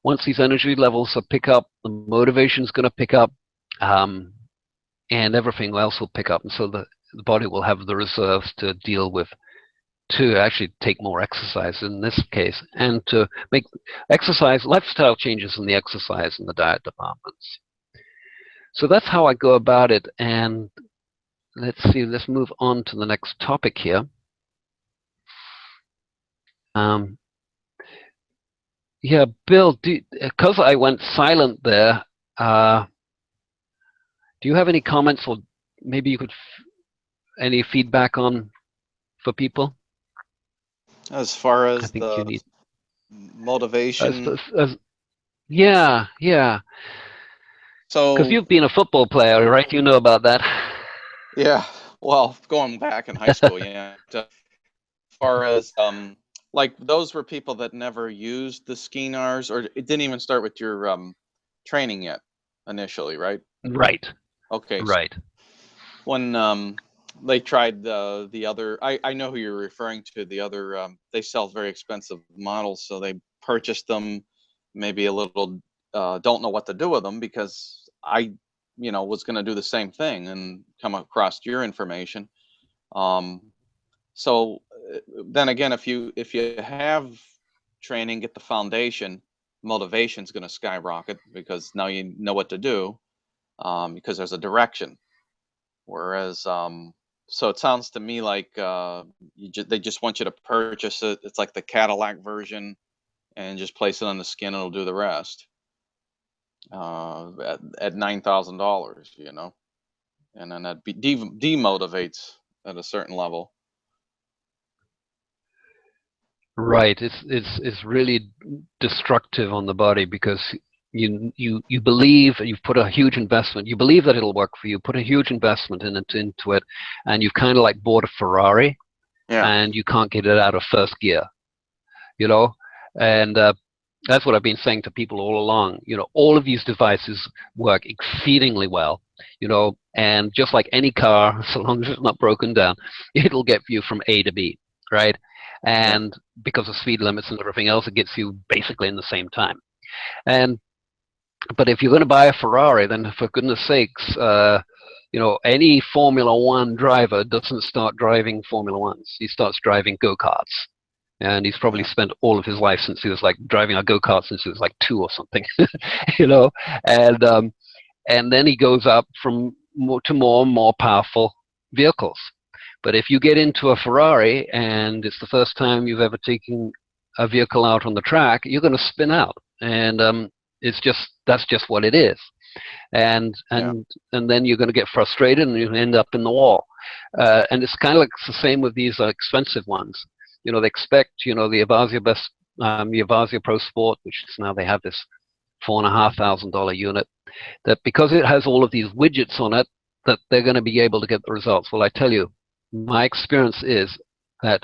Once these energy levels pick up, the motivation is going to pick up, and everything else will pick up, and so the body will have the reserves to deal with, to actually take more exercise in this case, and to make exercise, lifestyle changes in the exercise and the diet departments. So that's how I go about it, and let's see, let's move on to the next topic here. Yeah, Bill, because I went silent there, do you have any comments, or maybe you could, any feedback on for people? As far I as think you the need, motivation, yeah, yeah. Because so you've been a football player, right? You know about that. yeah, well, going back in high school, yeah. As far as like those were people that never used the skinars, or it didn't even start with your training yet initially, right? Right, Okay, so right. when they tried the other, I know who you're referring to, the other, they sell very expensive models, so they purchased them, maybe a little don't know what to do with them, because I was going to do the same thing and come across your information. So then again, if you have training, get the foundation, motivation's going to skyrocket, because now you know what to do, because there's a direction. Whereas so it sounds to me like they just want you to purchase it. It's like the Cadillac version, and just place it on the skin, and it'll do the rest at $9,000, and then that demotivates at a certain level. Right. It's really destructive on the body, because you believe, you've put a huge investment. You believe that it'll work for you. Put a huge investment into it, and you've kind of like bought a Ferrari, Yeah. and you can't get it out of first gear. You know, and that's what I've been saying to people all along. You know, all of these devices work exceedingly well. You know, and just like any car, so long as it's not broken down, it'll get you from A to B, right? Yeah. And because of speed limits and everything else, it gets you basically in the same time. And But if you're going to buy a Ferrari, then for goodness sakes, you know, any Formula One driver doesn't start driving Formula Ones. He starts driving go-karts. And he's probably Yeah. spent all of his life since he was like driving a go-kart since he was like 2 or something, you know. And then he goes up from more to more and more powerful vehicles. But if you get into a Ferrari and it's the first time you've ever taken a vehicle out on the track, you're going to spin out, and that's just what it is. And Yeah. and then you're going to get frustrated and you end up in the wall. And it's kind of like the same with these expensive ones. You know, they expect, you know, the Avasia Pro Sport, which is now they have this $4,500 unit, that because it has all of these widgets on it, that they're going to be able to get the results. Well, I tell you, my experience is that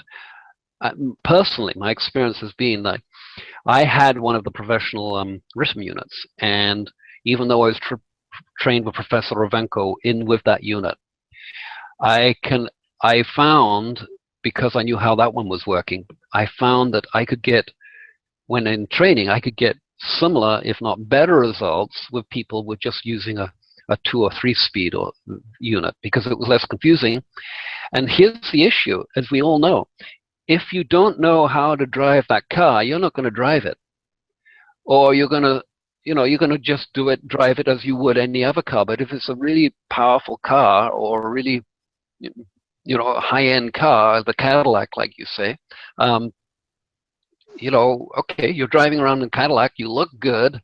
personally, my experience has been that I had one of the professional rhythm units, and even though I was trained with Professor Ravenko in with that unit, I found, because I knew how that one was working, I found that I could get, when in training, I could get similar, if not better results with people with just using a 2 or 3 speed or unit, because it was less confusing. And here's the issue, as we all know, if you don't know how to drive that car, you're not going to drive it. Or you're going to, you know, you're going to just drive it as you would any other car. But if it's a really powerful car or a really, you know, a high-end car, the Cadillac, like you say, you know, okay, you're driving around in a Cadillac, you look good,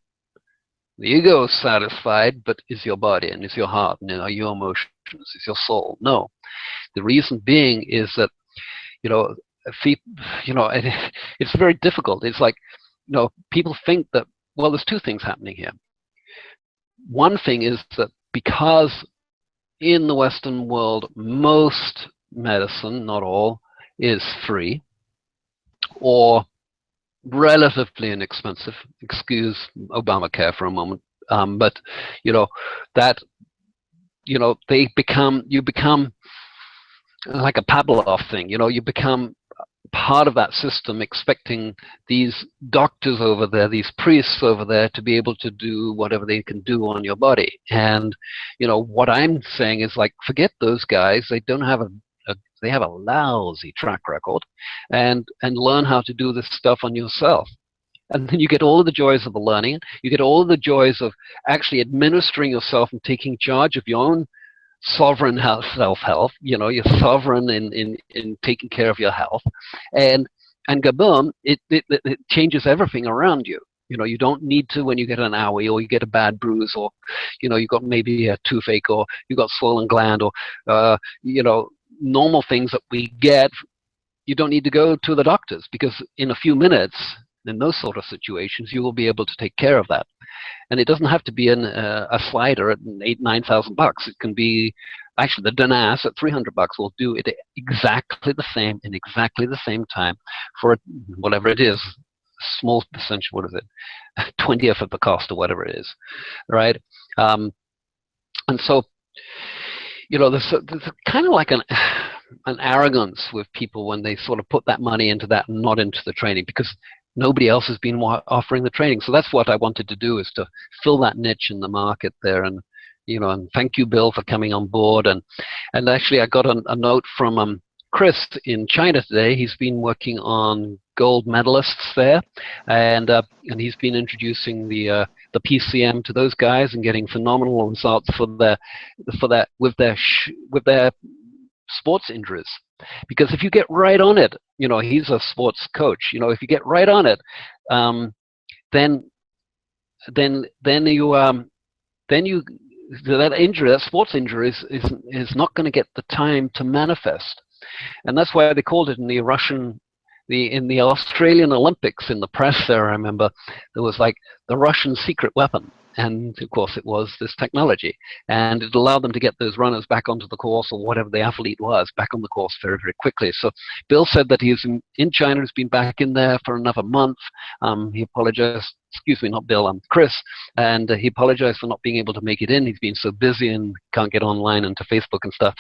the ego is satisfied, but is your body and is your heart and are your emotions, is your soul? No. The reason being is that, you know, it's very difficult. It's like, you know, people think that, well, there's 2 things happening here. One thing is that because in the Western world, most medicine, not all, is free or relatively inexpensive. Excuse Obamacare for a moment. But, you know, that, you know, you become like a Pavlov thing. You know, you become part of that system, expecting these doctors over there, these priests over there, to be able to do whatever they can do on your body. And, you know, what I'm saying is, like, forget those guys. They don't have they have a lousy track record, and learn how to do this stuff on yourself. And then you get all of the joys of the learning. You get all of the joys of actually administering yourself and taking charge of your own sovereign self-health. You know, you're sovereign in taking care of your health. And kaboom, it changes everything around you. You know, you don't need to, when you get an owie or you get a bad bruise, or, you know, you got maybe a toothache, or you got swollen gland, or, you know, normal things that we get, you don't need to go to the doctors, because in a few minutes, in those sort of situations, you will be able to take care of that. And it doesn't have to be a slider at $8,000-9,000. It can be, actually, the DENAS at $300 will do it exactly the same in exactly the same time for whatever it is, small percentage. What is it? 20th of the cost, or whatever it is, right? And so, you know, there's kind of like an arrogance with people when they sort of put that money into that and not into the training, because nobody else has been offering the training. So that's what I wanted to do, is to fill that niche in the market there. And, you know, and thank you, Bill, for coming on board. And actually, I got a note from Chris in China today. He's been working on gold medalists there, and he's been introducing the PCM to those guys and getting phenomenal results for with their sports injuries. Because if you get right on it, you know, he's a sports coach. You know, if you get right on it, then you that injury, that sports injury, is not going to get the time to manifest. And that's why they called it in the Australian Olympics, in the press there, I remember, there was like the Russian secret weapon. And of course it was this technology, and it allowed them to get those runners back onto the course, or whatever the athlete was, back on the course very, very quickly. So Bill said that he's in China, he's been back in there for another month. He apologized, excuse me, not Bill, Chris, and he apologized for not being able to make it in. He's been so busy and can't get online and to Facebook and stuff.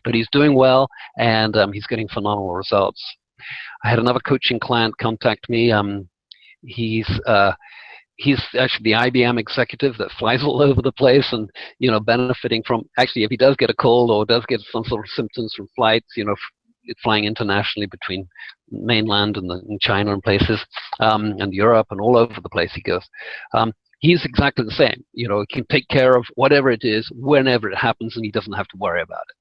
But he's doing well, and he's getting phenomenal results. I had another coaching client contact me. he's actually the IBM executive that flies all over the place and, benefiting from, actually, if he does get a cold or does get some sort of symptoms from flights, flying internationally between mainland and China and places, and Europe and all over the place he goes. He's exactly the same. He can take care of whatever it is, whenever it happens, and he doesn't have to worry about it.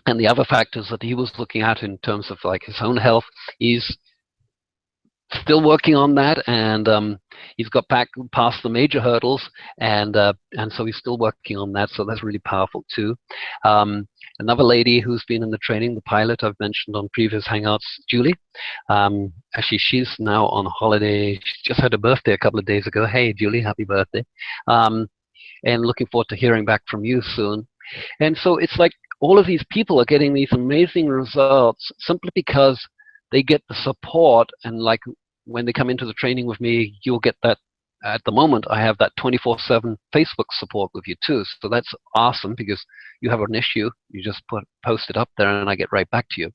And the other factors that he was looking at in terms of like his own health, he's still working on that, and he's got back past the major hurdles, and so he's still working on that. So that's really powerful too. Another lady who's been in the training, the pilot I've mentioned on previous Hangouts, Julie. Actually, she's now on holiday. She just had a birthday a couple of days ago. Hey, Julie, happy birthday! And looking forward to hearing back from you soon. And so it's like all of these people are getting these amazing results simply because they get the support, and like when they come into the training with me, you'll get that. At the moment, I have that 24/7 Facebook support with you too. So that's awesome, because you have an issue, you just post it up there and I get right back to you.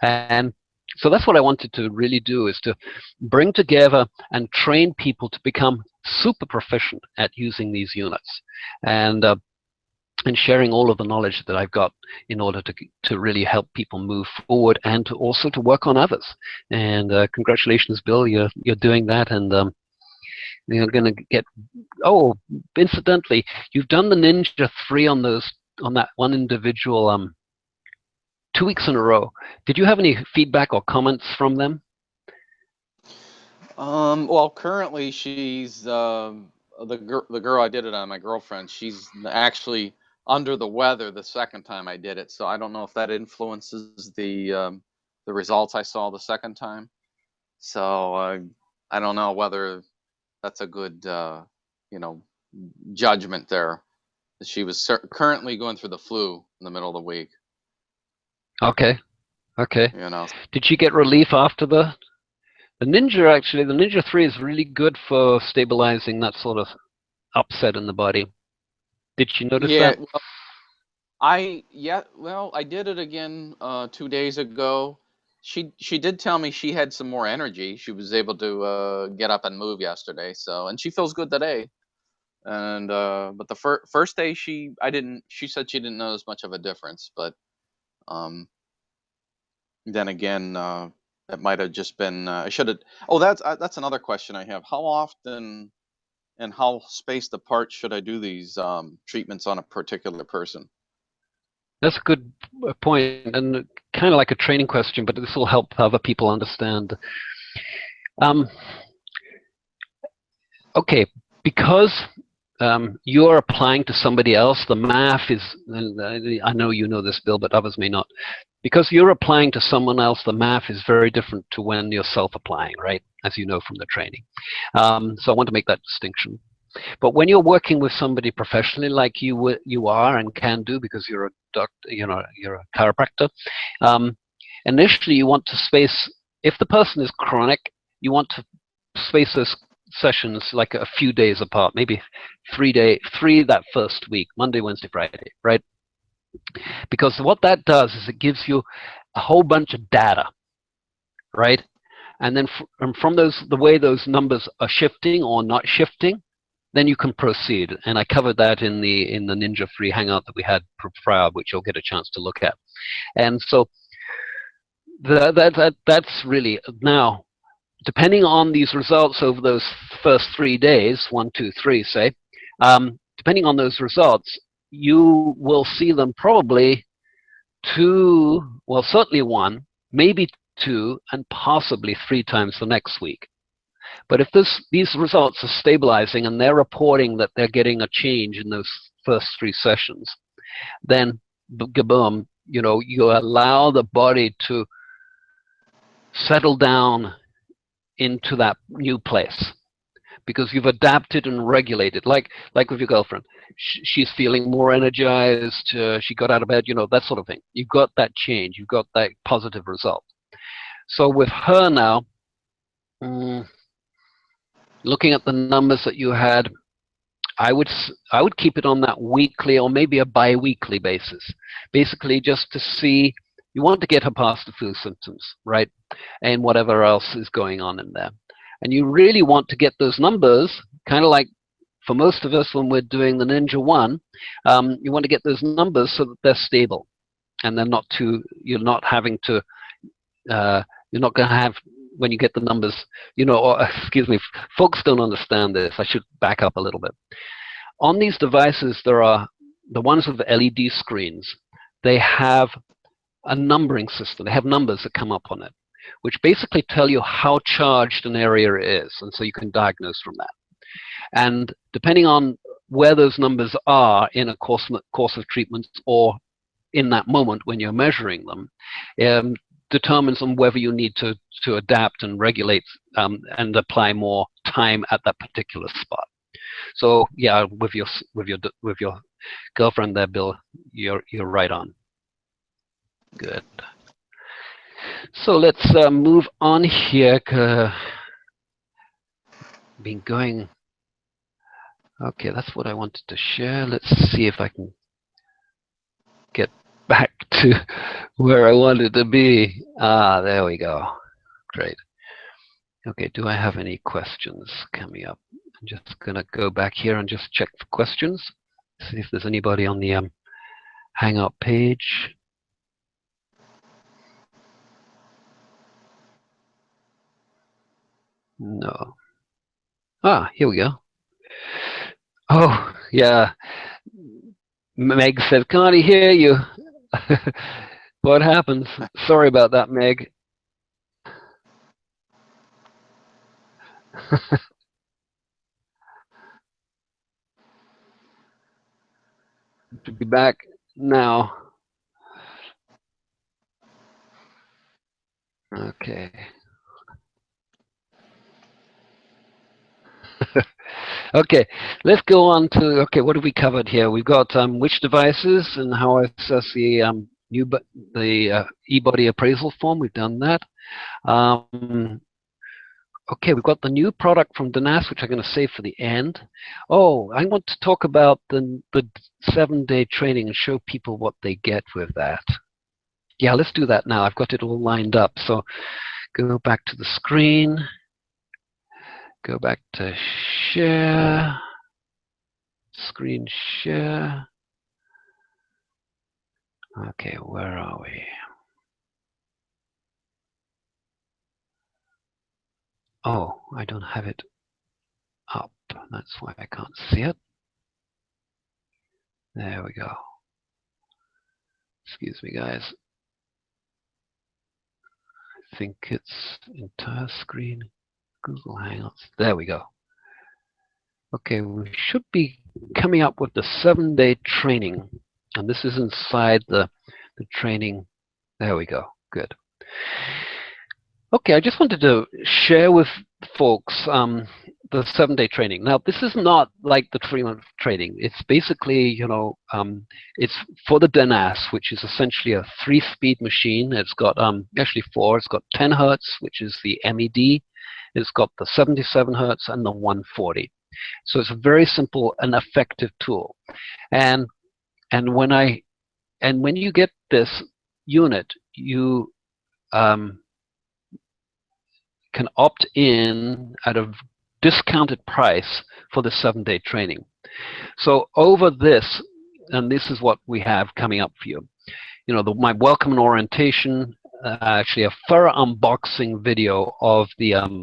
And so that's what I wanted to really do, is to bring together and train people to become super proficient at using these units, and sharing all of the knowledge that I've got in order to really help people move forward, and to also to work on others. And congratulations, Bill, you're doing that, and you're going to get. Oh, incidentally, you've done the Ninja 3 on that one individual 2 weeks in a row. Did you have any feedback or comments from them? Well, currently she's the girl I did it on, my girlfriend. She's actually under the weather the second time I did it, so I don't know if that influences the results I saw the second time. So I don't know whether that's a good judgment there. She was currently going through the flu in the middle of the week. Okay. Did she get relief after the Ninja? Actually, the Ninja 3 is really good for stabilizing that sort of upset in the body. Did you notice that? Well, I did it again 2 days ago. She did tell me she had some more energy. She was able to get up and move yesterday. So, and she feels good today. And but the first day she said she didn't notice much of a difference. But then again, it might have just been I should have. Oh, that's another question I have. How often and how spaced apart should I do these treatments on a particular person? That's a good point, and kind of like a training question, but this will help other people understand. Okay, because you're applying to somebody else, the math is, I know you know this, Bill, but others may not. Because you're applying to someone else, the math is very different to when you're self-applying, right? As you know from the training. So I want to make that distinction. But when you're working with somebody professionally, like you are and can do, because you're a doctor, you're a chiropractor, initially you want to space. If the person is chronic, you want to space those sessions like a few days apart, maybe 3 that first week, Monday, Wednesday, Friday, right? Because what that does is it gives you a whole bunch of data, right? And then from the way those numbers are shifting or not shifting, then you can proceed. And I covered that in the Ninja Free Hangout that we had prior, which you'll get a chance to look at. And so that's really, now, depending on these results over those first 3 days, 1, 2, 3, say, depending on those results, you will see them probably 2, well, certainly 1, maybe 2, and possibly 3 times the next week. But if these results are stabilizing and they're reporting that they're getting a change in those first 3 sessions, then boom, you allow the body to settle down into that new place, because you've adapted and regulated, like with your girlfriend. She's feeling more energized, she got out of bed, that sort of thing. You've got that change, you've got that positive result. So with her now, looking at the numbers that you had, I would keep it on that weekly or maybe a bi-weekly basis, basically just to see. You want to get her past the flu symptoms, right? And whatever else is going on in there. And you really want to get those numbers, kind of like for most of us when we're doing the Ninja One, you want to get those numbers so that they're stable, and they're not too, you're not having to, you're not going to have, when you get the numbers, or, excuse me, folks don't understand this. I should back up a little bit. On these devices, there are the ones with the LED screens. They have a numbering system. They have numbers that come up on it, which basically tell you how charged an area is, and so you can diagnose from that. And depending on where those numbers are in a course of treatment or in that moment when you're measuring them, determines on whether you need to adapt and regulate and apply more time at that particular spot. So yeah, with your girlfriend there, Bill, you're right on. Good. So let's move on here. Been going. Okay, that's what I wanted to share. Let's see if I can get back to where I wanted to be. Ah, there we go. Great. Okay, do I have any questions coming up? I'm just going to go back here and just check for questions. See if there's anybody on the Hangout page. No. Ah, here we go. Oh, yeah. Meg said, can't hear you. What happens? Sorry about that, Meg. To be back now. Okay. Okay, let's go on to, okay, what have we covered here? We've got which devices and how I assess the eBody appraisal form. We've done that. Okay, we've got the new product from DENAS, which I'm going to save for the end. Oh, I want to talk about the 7-day training and show people what they get with that. Yeah, let's do that now. I've got it all lined up. So go back to the screen. Go back to share. Screen share. Okay, where are we? Oh, I don't have it up. That's why I can't see it. There we go. Excuse me, guys. I think it's entire screen. Google Hangouts. There we go. Okay, we should be coming up with the 7-day training. And this is inside the training. There we go. Good. Okay, I just wanted to share with folks the 7-day training. Now, this is not like the 3-month training. It's basically, it's for the DENAS, which is essentially a 3-speed machine. It's got actually 4. It's got 10 hertz, which is the MED. It's got the 77 hertz and the 140. So it's a very simple and effective tool. And when you get this unit, you can opt in at a discounted price for the 7-day training. So over this, and this is what we have coming up for you. My welcome and orientation, actually a thorough unboxing video of the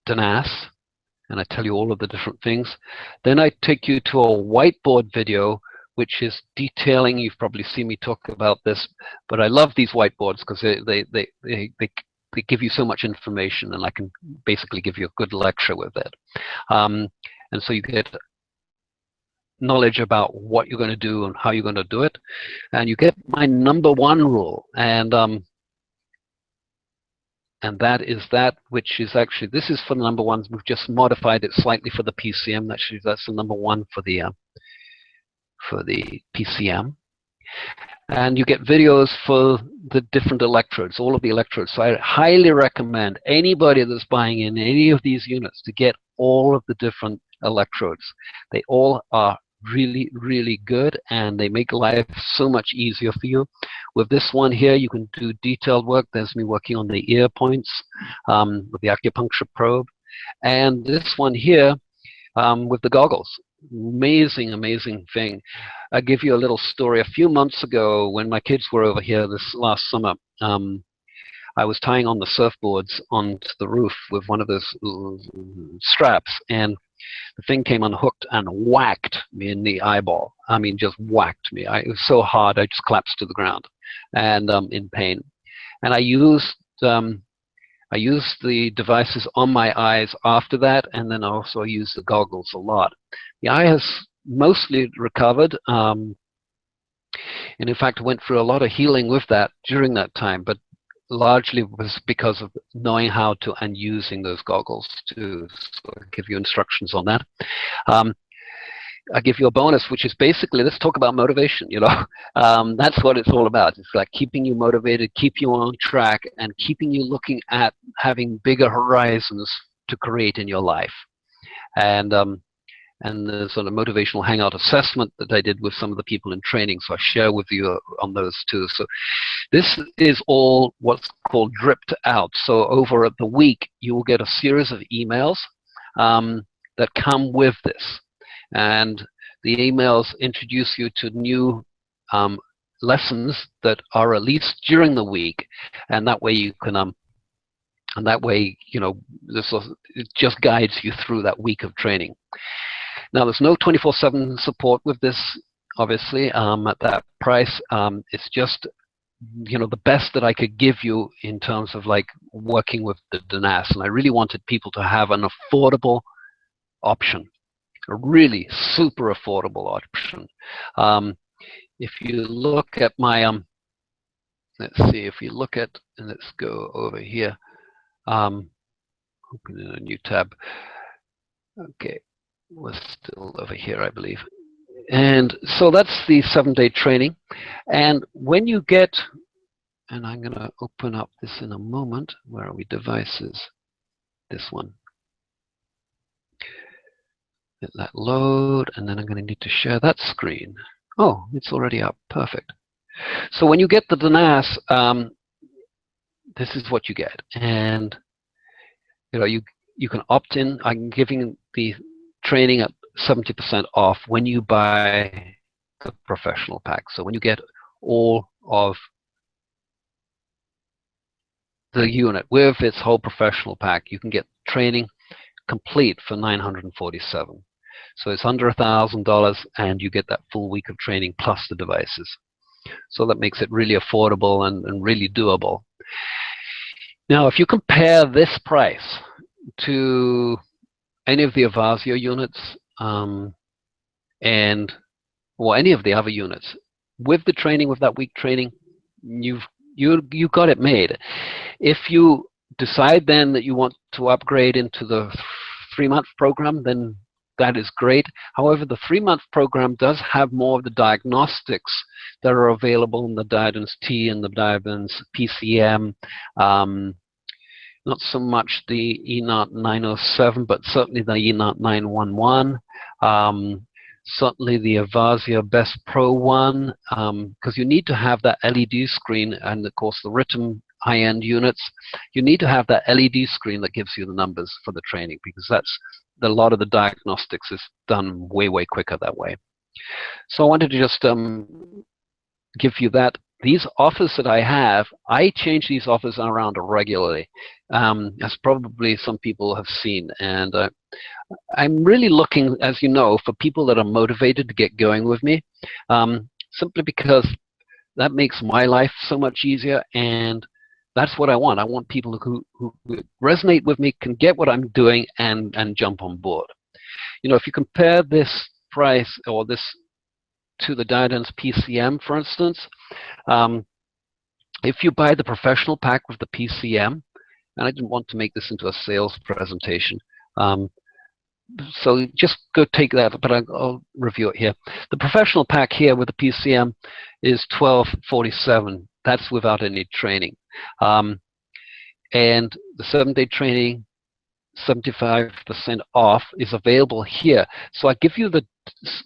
DENAS, and I tell you all of the different things. Then I take you to a whiteboard video, which is detailing. You've probably seen me talk about this, but I love these whiteboards because they give you so much information, and I can basically give you a good lecture with it. And so you get knowledge about what you're going to do and how you're going to do it, and you get my #1 rule, and that is that which is actually, this is for the #1s. We've just modified it slightly for the PCM. Actually, that's the #1 for the PCM. And you get videos for the different electrodes, all of the electrodes. So I highly recommend anybody that's buying in any of these units to get all of the different electrodes. They all are really, really good, and they make life so much easier for you. With this one here, you can do detailed work. There's me working on the ear points with the acupuncture probe. And this one here with the goggles. Amazing, amazing thing. I'll give you a little story. A few months ago, when my kids were over here this last summer, I was tying on the surfboards onto the roof with one of those straps, and the thing came unhooked and whacked me in the eyeball. I mean, just whacked me. It was so hard, I just collapsed to the ground, and in pain. And I used the devices on my eyes after that, and then also I used the goggles a lot. The eye has mostly recovered, and in fact went through a lot of healing with that during that time, but largely was because of knowing how to and using those goggles to give you instructions on that. I give you a bonus, which is basically, let's talk about motivation. That's what it's all about. It's like keeping you motivated, keep you on track, and keeping you looking at having bigger horizons to create in your life. And the sort of motivational hangout assessment that I did with some of the people in training, so I share with you on those too. So this is all what's called dripped out. So over the week, you will get a series of emails that come with this. And the emails introduce you to new lessons that are released during the week, and that way you can it just guides you through that week of training. Now, there's no 24/7 support with this, obviously, at that price. It's just, the best that I could give you in terms of like working with the DENAS, and I really wanted people to have an affordable option, a really super affordable option. If you look at my, let's see, if you look at, and let's go over here, open in a new tab. Okay. We're still over here, I believe. And so that's the 7-day training. And when you get, and I'm going to open up this in a moment. Where are we? Devices. This one. Let that load, and then I'm going to need to share that screen. Oh, it's already up. Perfect. So when you get the DENAS, this is what you get. And you can opt in. I'm giving the training at 70% off when you buy the professional pack. So when you get all of the unit with its whole professional pack, you can get training complete for $947. So it's under $1,000, and you get that full week of training plus the devices. So that makes it really affordable and really doable. Now, if you compare this price to any of the Avasio units or any of the other units, with the training, with that week training, you got it made. If you decide then that you want to upgrade into the 3-month program, then that is great. However, the 3-month program does have more of the diagnostics that are available in the DENAS T and the DENAS PCM. Not so much the ENOT 907, but certainly the ENOT 911. Certainly the Avasio Best Pro one, because you need to have that LED screen, and of course the written high-end units, you need to have that LED screen that gives you the numbers for the training, because that's a lot of the diagnostics is done way, way quicker that way. So I wanted to just give you that. These offers that I have, I change these offers around regularly, as probably some people have seen. And I'm really looking, as you know, for people that are motivated to get going with me, simply because that makes my life so much easier, and that's what I want. I want people who resonate with me, can get what I'm doing, and jump on board. If you compare this price or this to the DENAS PCM, for instance, if you buy the professional pack with the PCM, and I didn't want to make this into a sales presentation, so just go take that, but I'll review it here. The professional pack here with the PCM is $1247. That's without any training. And the 7-day training, 75% off is available here. So I give you the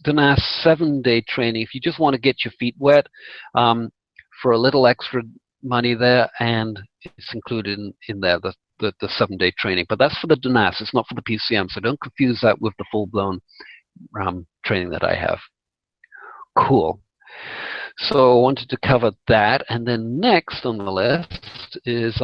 DENAS 7-day training if you just want to get your feet wet for a little extra money there, and it's included in there, the 7-day training. But that's for the DENAS, it's not for the PCM, so don't confuse that with the full-blown training that I have. Cool. So I wanted to cover that, and then next on the list is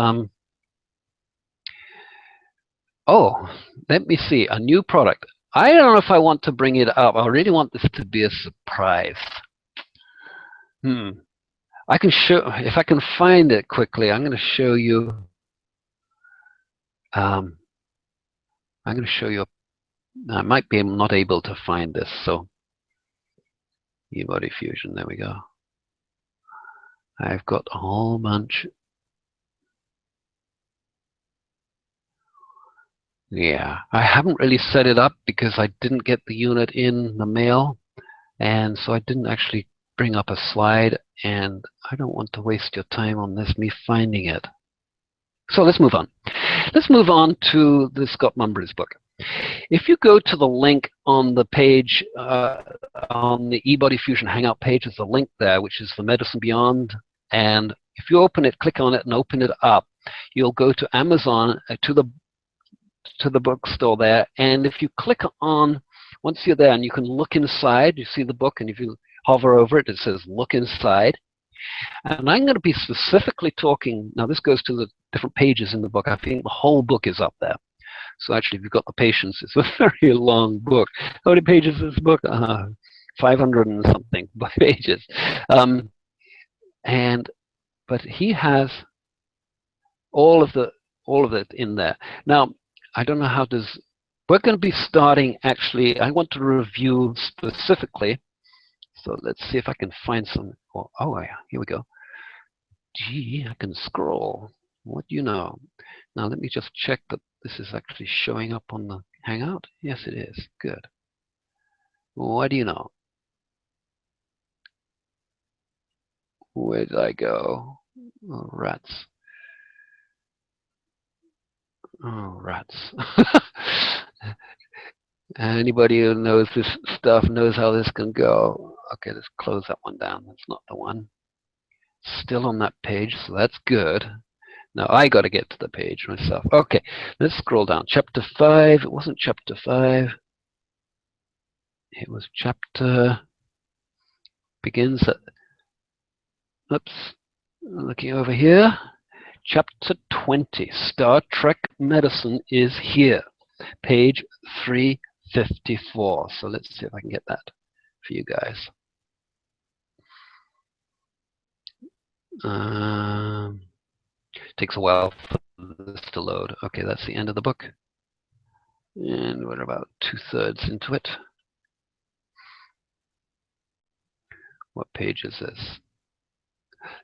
oh, let me see, a new product. I don't know if I want to bring it up. I really want this to be a surprise. I can show, if I can find it quickly, I'm going to show you. I'm going to show you. I might be not able to find this, so eBodyFUSION, there we go. I've got a whole bunch. Yeah, I haven't really set it up because I didn't get the unit in the mail, and so I didn't actually bring up a slide, and I don't want to waste your time on this, me finding it. So let's move on. Let's move on to the Scott Mumbry's book. If you go to the link on the page, on the eBodyFUSION Hangout page, there's a link there, which is the Medicine Beyond, and if you open it, click on it and open it up, you'll go to Amazon, to the bookstore there, and if you click on, once you're there and you can look inside, you see the book, and if you hover over it, it says look inside. And I'm going to be specifically talking, now this goes to the different pages in the book. I think the whole book is up there. So actually, if you've got the patience, it's a very long book. How many pages is this book? 500 and something pages. But he has all of it in there. Now, I don't know how does, we're going to be starting, actually, I want to review specifically, so let's see if I can find some, oh yeah, here we go. Gee, I can scroll, what do you know? Now let me just check that this is actually showing up on the Hangout. Yes, it is, good. What do you know? Where did I go? Oh, rats. Oh, rats. Anybody who knows this stuff knows how this can go. Okay, let's close that one down. That's not the one. Still on that page, so that's good. Now I got to get to the page myself. Okay, let's scroll down. Chapter 5. It wasn't chapter 5. It was chapter, begins at, oops, looking over here. Chapter 20, Star Trek Medicine is here. Page 354. So let's see if I can get that for you guys. Takes a while for this to load. Okay, that's the end of the book. And we're about 2/3 into it. What page is this?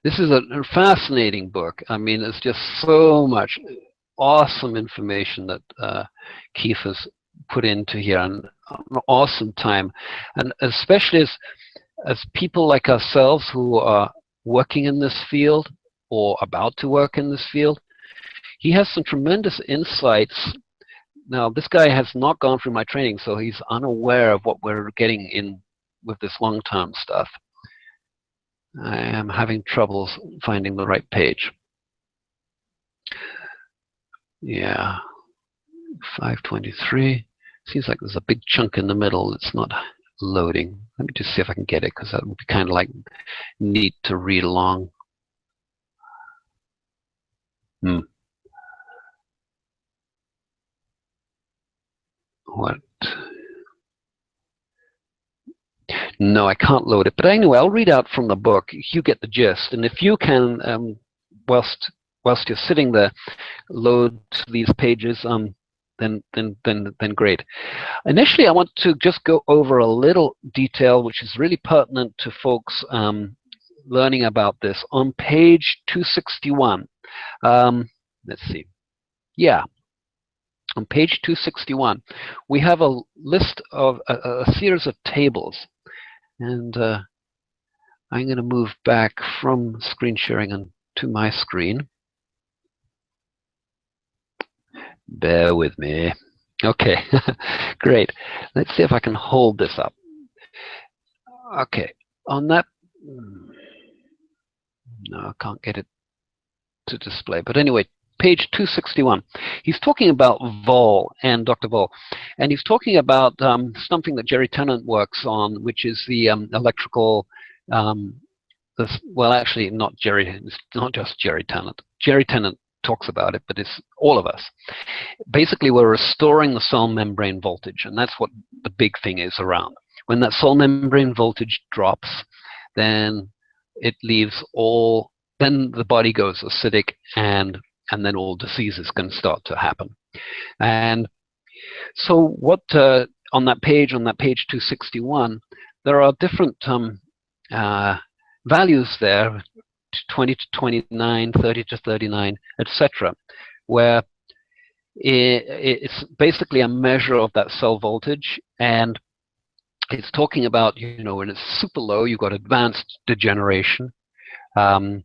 This is a fascinating book. I mean, it's just so much awesome information that Keith has put into here, and an awesome time. And especially as people like ourselves who are working in this field or about to work in this field, he has some tremendous insights. Now, this guy has not gone through my training, so he's unaware of what we're getting in with this long-term stuff. I am having troubles finding the right page. Yeah, 523. Seems like there's a big chunk in the middle that's not loading. Let me just see if I can get it, because that would be kind of like neat to read along. What? No, I can't load it. But anyway, I'll read out from the book. You get the gist. And if you can, whilst you're sitting there, load these pages, then great. Initially, I want to just go over a little detail which is really pertinent to folks learning about this. On page 261, let's see. Yeah. On page 261, we have a list of a series of tables. And I'm going to move back from screen sharing to my screen. Bear with me. Okay, great. Let's see if I can hold this up. Okay, on that, no, I can't get it to display. But anyway, page 261. He's talking about Vol and Dr. Vol, and he's talking about something that Jerry Tennant works on, which is the electrical. Well, actually, not Jerry. It's not just Jerry Tennant. Jerry Tennant talks about it, but it's all of us. Basically, we're restoring the cell membrane voltage, and that's what the big thing is around. When that cell membrane voltage drops, then it leaves all. Then the body goes acidic, and then all diseases can start to happen. And so, what on that page 261, there are different values there, 20 to 29, 30 to 39, etc., where it's basically a measure of that cell voltage, and it's talking about, when it's super low, you've got advanced degeneration, and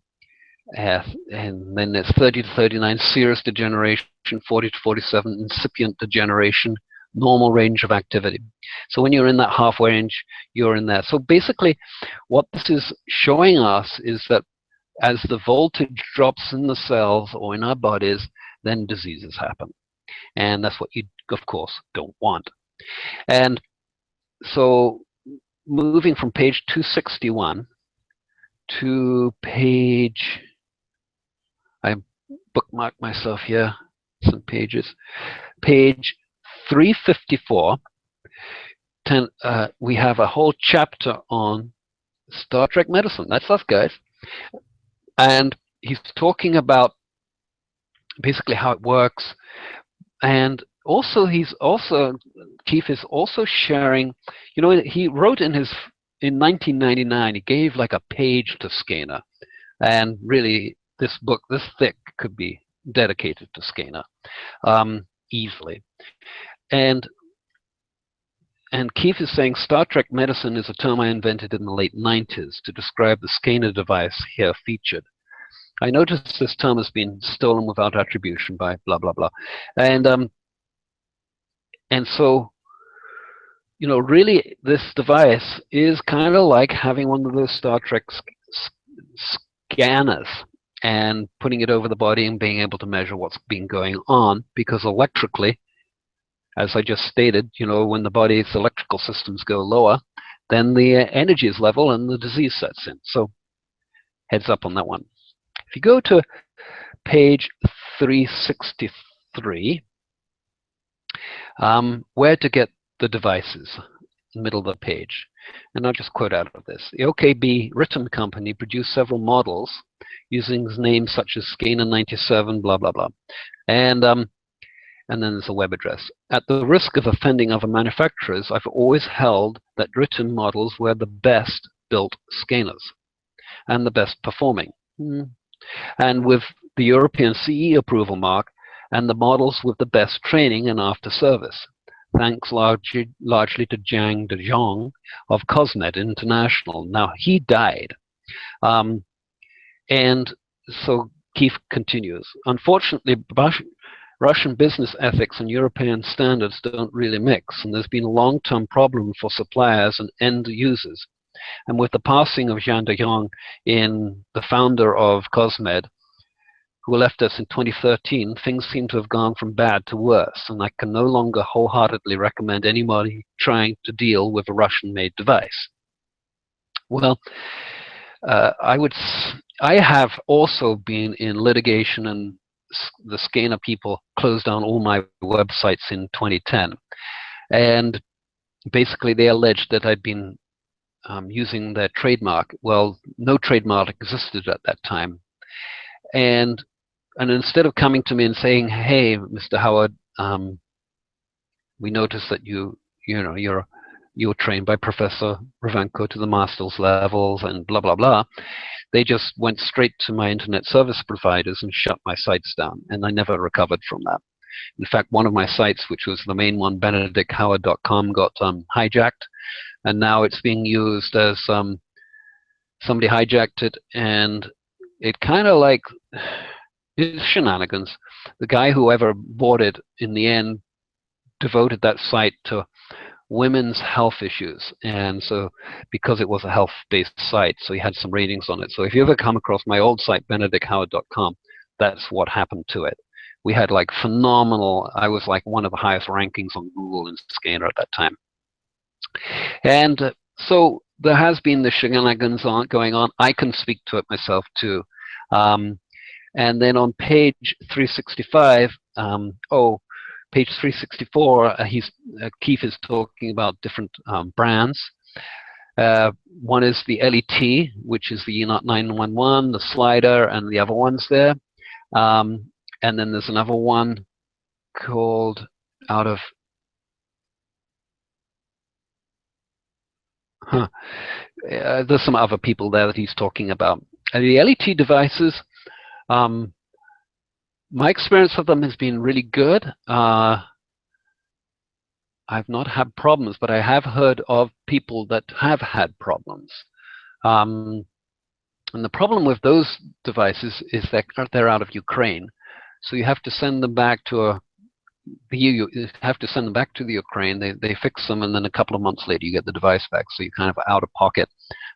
then there's 30 to 39, serious degeneration, 40 to 47, incipient degeneration, normal range of activity. So when you're in that halfway range, you're in there. So basically, what this is showing us is that as the voltage drops in the cells or in our bodies, then diseases happen. And that's what you, of course, don't want. And so moving from page 261 to page, I bookmarked myself here, some pages, page 354, we have a whole chapter on Star Trek medicine. That's us, guys. And he's talking about basically how it works. And also, Keith is also sharing, he wrote in 1999, he gave like a page to Skener. And really, this book, this thick, could be dedicated to Skener easily. And Keith is saying Star Trek medicine is a term I invented in the late 90s to describe the Skener device here featured. I noticed this term has been stolen without attribution by blah, blah, blah. And so, really this device is kind of like having one of those Star Trek scanners and putting it over the body and being able to measure what's been going on, because electrically, as I just stated, when the body's electrical systems go lower, then the energy is level and the disease sets in. So heads up on that one. If you go to page 363, where to get the devices, in the middle of the page. And I'll just quote out of this. The OKB Written Company produced several models using names such as Skener 97, blah, blah, blah. And then there's a web address. At the risk of offending other manufacturers, I've always held that written models were the best built Skeners and the best performing. And with the European CE approval mark, and the models with the best training and after service. Thanks largely to Jiang De Jong of Cosmed International. Now, he died. And so Keith continues. Unfortunately, Russian business ethics and European standards don't really mix, and there's been a long-term problem for suppliers and end users. And with the passing of Jiang De Jong, the founder of Cosmed, who left us in 2013, things seem to have gone from bad to worse, and I can no longer wholeheartedly recommend anybody trying to deal with a Russian-made device. Well, I have also been in litigation, and the Skener people closed down all my websites in 2010. And basically, they alleged that I'd been using their trademark. Well, no trademark existed at that time. And instead of coming to me and saying, "Hey, Mr. Howard, we noticed that you were trained by Professor Ravenko to the master's levels and blah blah blah," they just went straight to my internet service providers and shut my sites down, and I never recovered from that. In fact, one of my sites, which was the main one, BenedickHoward.com, got hijacked, and now it's being used as somebody hijacked it, and it kind of like. It's shenanigans. The guy, whoever bought it, in the end, devoted that site to women's health issues, and so because it was a health-based site, so he had some ratings on it. So if you ever come across my old site, benedickhoward.com, that's what happened to it. We had like phenomenal, I was like one of the highest rankings on Google and Scanner at that time. And so there has been the shenanigans going on. I can speak to it myself too. And then on page 365, page 364, Keith is talking about different brands. One is the LET, which is the E-Not 911, the slider, and the other ones there. And then there's another one called out of there's some other people there that he's talking about. The LET devices, my experience of them has been really good. I've not had problems, but I have heard of people that have had problems. And the problem with those devices is that they're out of Ukraine, so you have to send them back to you have to send them back to the Ukraine. They fix them, and then a couple of months later you get the device back. So you're kind of out of pocket,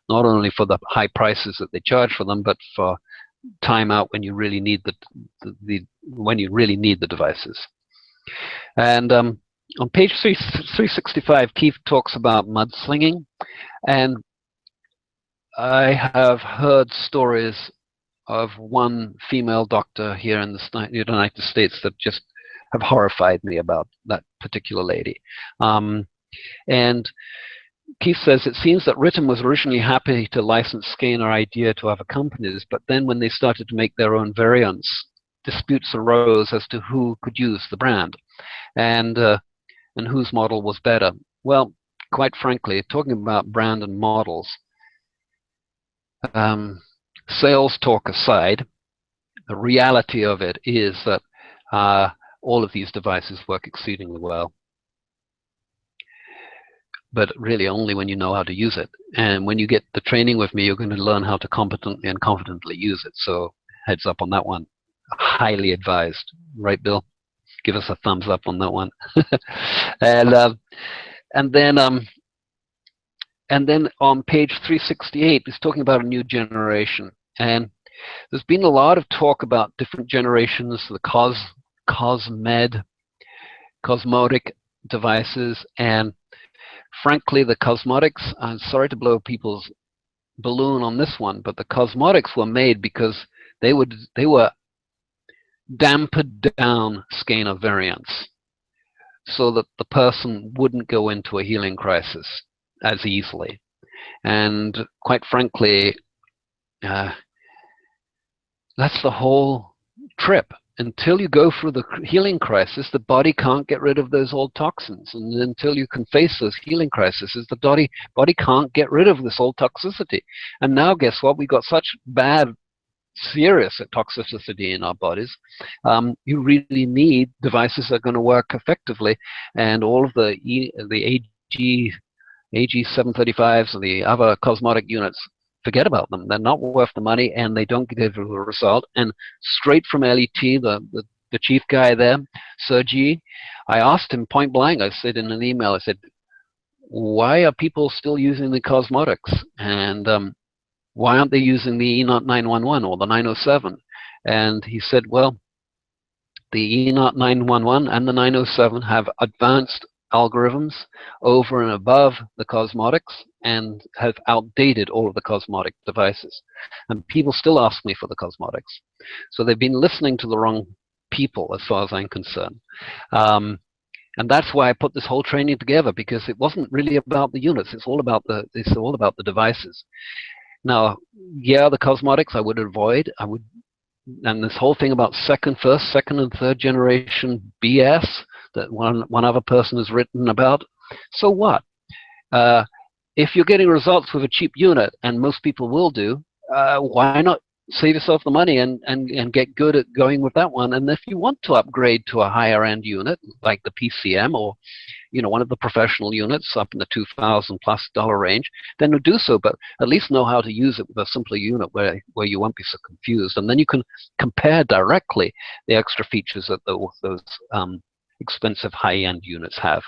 not only for the high prices that they charge for them, but for time out when you really need the devices. And on page 365, Keith talks about mudslinging, and I have heard stories of one female doctor here in the United States that just have horrified me about that particular lady. And Keith says, it seems that Rittm was originally happy to license Scanner idea to other companies, but then when they started to make their own variants, disputes arose as to who could use the brand and whose model was better. Well, quite frankly, talking about brand and models, sales talk aside, the reality of it is that all of these devices work exceedingly well, but really only when you know how to use it. And when you get the training with me, you're going to learn how to competently and confidently use it. So heads up on that one. Highly advised. Right, Bill? Give us a thumbs up on that one. And then on page 368, it's talking about a new generation. And there's been a lot of talk about different generations, the cosmetic devices, and frankly, the cosmetics, I'm sorry to blow people's balloon on this one, but the cosmetics were made because they were dampened down Scanner variants so that the person wouldn't go into a healing crisis as easily. And quite frankly, that's the whole trip. Until you go through the healing crisis, the body can't get rid of those old toxins. And until you can face those healing crises, the body can't get rid of this old toxicity. And now guess what? We got such bad, serious toxicity in our bodies. You really need devices that are going to work effectively. And all of the AG735s and the other cosmetic units, forget about them. They're not worth the money, and they don't give you the result. And straight from LET, the chief guy there, Sergey, I asked him point blank, I said in an email, I said, why are people still using the cosmetics? And why aren't they using the E-Not 911 or the 907? And he said, well, the E-Not 911 and the 907 have advanced algorithms over and above the cosmetics and have outdated all of the cosmetic devices. And people still ask me for the cosmetics. So they've been listening to the wrong people as far as I'm concerned. And that's why I put this whole training together, because it wasn't really about the units. It's all about the devices. Now, yeah, the cosmetics I would avoid. And this whole thing about first, second, and third generation BS that one other person has written about. So what? If you're getting results with a cheap unit, and most people will do, why not save yourself the money and get good at going with that one. And if you want to upgrade to a higher end unit like the PCM, or one of the professional units up in the $2,000+ range, then do so, but at least know how to use it with a simpler unit where you won't be so confused. And then you can compare directly the extra features that those expensive high-end units have.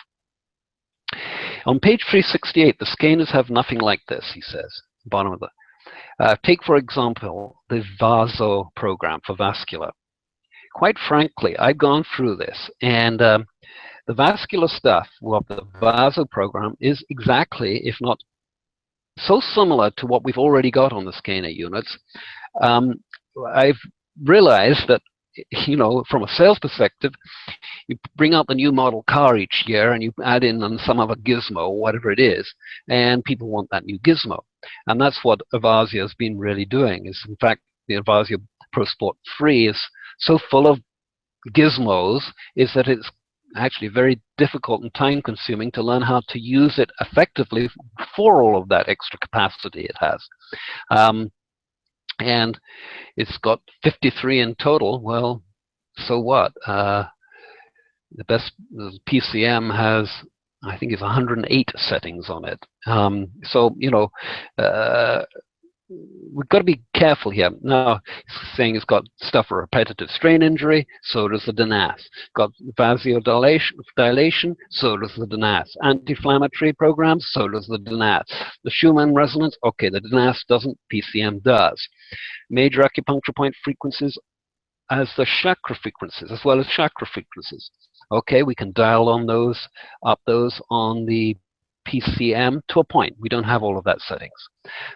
On page 368, the scanners have nothing like this, he says, bottom of the take, for example, the VASO program for vascular. Quite frankly, I've gone through this, and the vascular stuff of the VASO program is exactly, if not so similar to what we've already got on the scanner units. I've realized that, from a sales perspective, you bring out the new model car each year and you add in some other gizmo, whatever it is, and people want that new gizmo. And that's what Avasia has been really doing. Is, in fact, the Avasia Pro Sport 3 is so full of gizmos is that it's actually very difficult and time consuming to learn how to use it effectively for all of that extra capacity it has. And it's got 53 in total. Well, so what? The best PCM has, I think, it's 108 settings on it. So, we've got to be careful here. Now, saying it's got stuff for repetitive strain injury, so does the DENAS. Got vasodilation, so does the DENAS. Anti-inflammatory programs, so does the DENAS. The Schumann resonance, okay, the DENAS doesn't, PCM does. Major acupuncture point frequencies as the chakra frequencies, as well as chakra frequencies. Okay, we can dial on those, up those on the PCM to a point. We don't have all of that settings.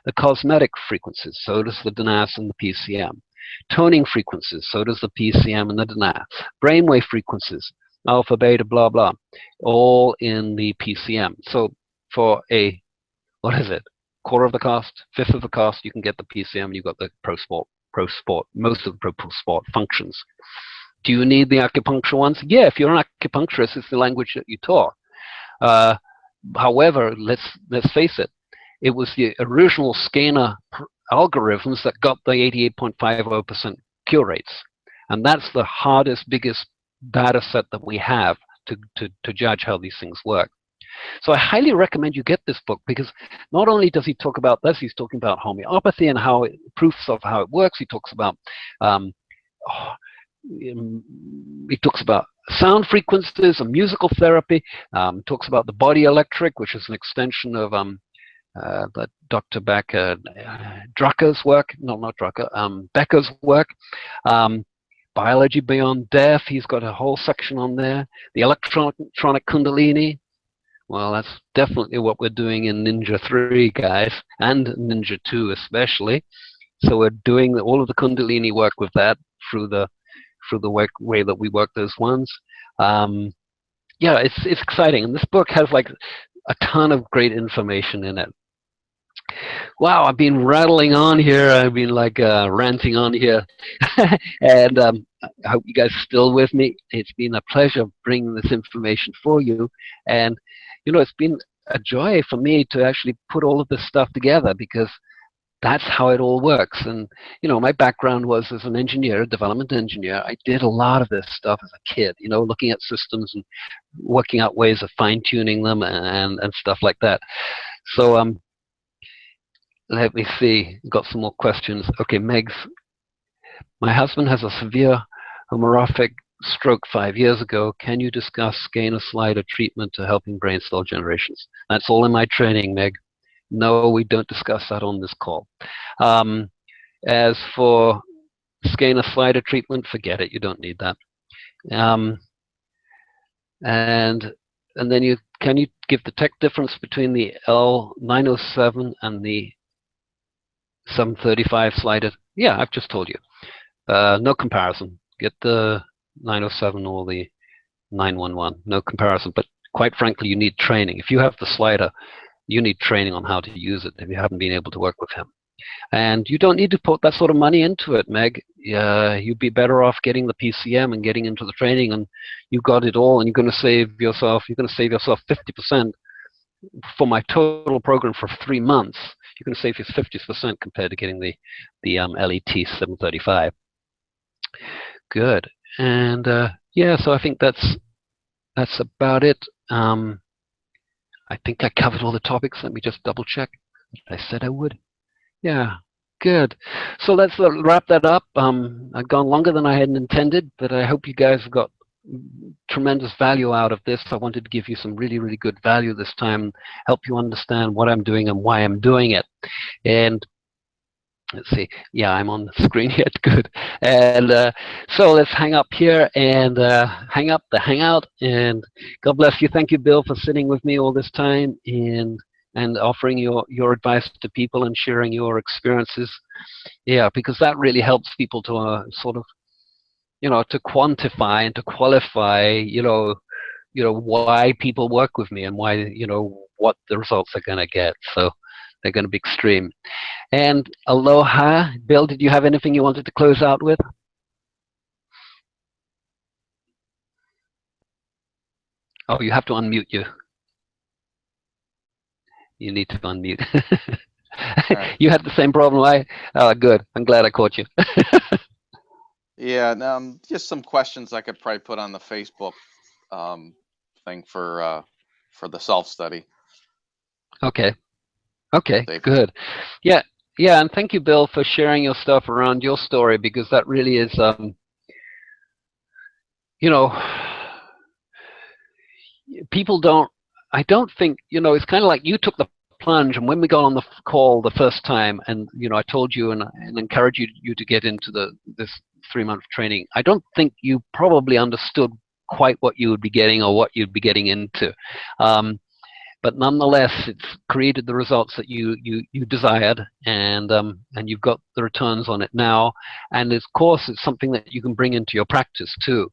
The cosmetic frequencies, so does the DENAS and the PCM. Toning frequencies, so does the PCM and the DENAS. Brainwave frequencies, alpha, beta, blah, blah, all in the PCM. So for a, what is it, quarter of the cost, fifth of the cost, you can get the PCM, you've got the Pro Sport, most of the Pro Sport functions. Do you need the acupuncture ones? Yeah, if you're an acupuncturist, it's the language that you talk. However, let's face it, it was the original scanner algorithms that got the 88.50% cure rates. And that's the hardest, biggest data set that we have to judge how these things work. So I highly recommend you get this book, because not only does he talk about this, he's talking about homeopathy and how proofs of how it works. He talks about sound frequencies and musical therapy. Talks about the body electric, which is an extension of Dr. Drucker's work. No, not Drucker. Becker's work. Biology Beyond Death. He's got a whole section on there. The electronic Kundalini. Well, that's definitely what we're doing in Ninja 3, guys, and Ninja 2 especially. So we're doing all of the Kundalini work with that through the way that we work those ones. Yeah, it's exciting, and this book has like a ton of great information in it. Wow, I've been rattling on here. I've been like ranting on here, and I hope you guys are still with me. It's been a pleasure bringing this information for you, and it's been a joy for me to actually put all of this stuff together, because that's how it all works. And my background was as an engineer, a development engineer. I did a lot of this stuff as a kid, looking at systems and working out ways of fine-tuning them and stuff like that. So let me see, got some more questions. Okay, Megs, my husband has a severe hemorrhagic stroke 5 years ago. Can you discuss scanner slider treatment to helping brain cell generations? That's all in my training, Meg. No, we don't discuss that on this call. As for scanner slider treatment, forget it. You don't need that. And then can you give the tech difference between the L907 and the 735 slider? Yeah, I've just told you. No comparison. Get the 907 or the 911. No comparison. But quite frankly, you need training. If you have the slider, you need training on how to use it if you haven't been able to work with him. And you don't need to put that sort of money into it, Meg. You'd be better off getting the PCM and getting into the training, and you've got it all, and you're going to save yourself 50% for my total program for 3 months, you can save you 50% compared to getting the LET 735. Good. And yeah, so I think that's about it. I think I covered all the topics. Let me just double check. I said I would. Yeah, good. So let's wrap that up. I've gone longer than I had intended, but I hope you guys have got tremendous value out of this. I wanted to give you some really, really good value this time, help you understand what I'm doing and why I'm doing it. And let's see. Yeah, I'm on the screen yet. Good. And so let's hang up here and hang up the Hangout. And God bless you. Thank you, Bill, for sitting with me all this time and offering your advice to people and sharing your experiences. Yeah, because that really helps people to sort of, to quantify and to qualify, why people work with me and why, what the results are going to get. So they're going to be extreme. And aloha. Bill, did you have anything you wanted to close out with? Oh, you have to unmute you. You need to unmute. Right. You had the same problem. Good. I'm glad I caught you. Yeah, just some questions I could probably put on the Facebook thing for the self-study. Okay. Okay, good. Yeah, and thank you, Bill, for sharing your stuff around your story, because that really is, people I don't think, it's kind of like you took the plunge, and when we got on the call the first time, and, I told you and encouraged you to get into this 3-month training, I don't think you probably understood quite what you would be getting or what you'd be getting into. But nonetheless, it's created the results that you desired, and you've got the returns on it now. And of course, it's something that you can bring into your practice too.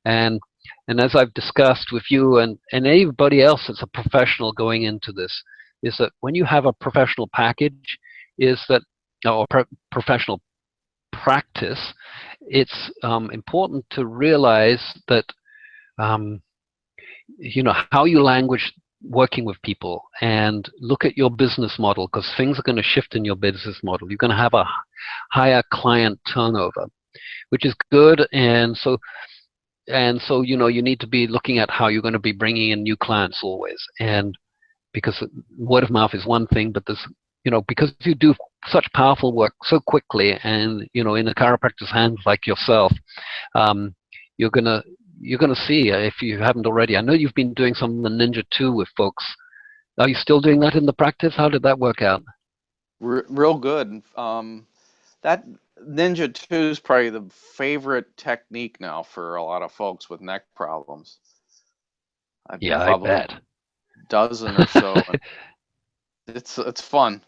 And as I've discussed with you and anybody else that's a professional going into this, is that when you have a professional package, or professional practice, it's important to realize that how you language working with people and look at your business model, because things are going to shift in your business model. You're going to have a higher client turnover, which is good. And so you need to be looking at how you're going to be bringing in new clients always. And because word of mouth is one thing, but there's, because you do such powerful work so quickly, and in a chiropractor's hands like yourself, you're gonna see, if you haven't already. I know you've been doing some of the Ninja 2 with folks. Are you still doing that in the practice? How did that work out? Real good. That Ninja 2 is probably the favorite technique now for a lot of folks with neck problems. Yeah, I bet. A dozen or so. It's fun.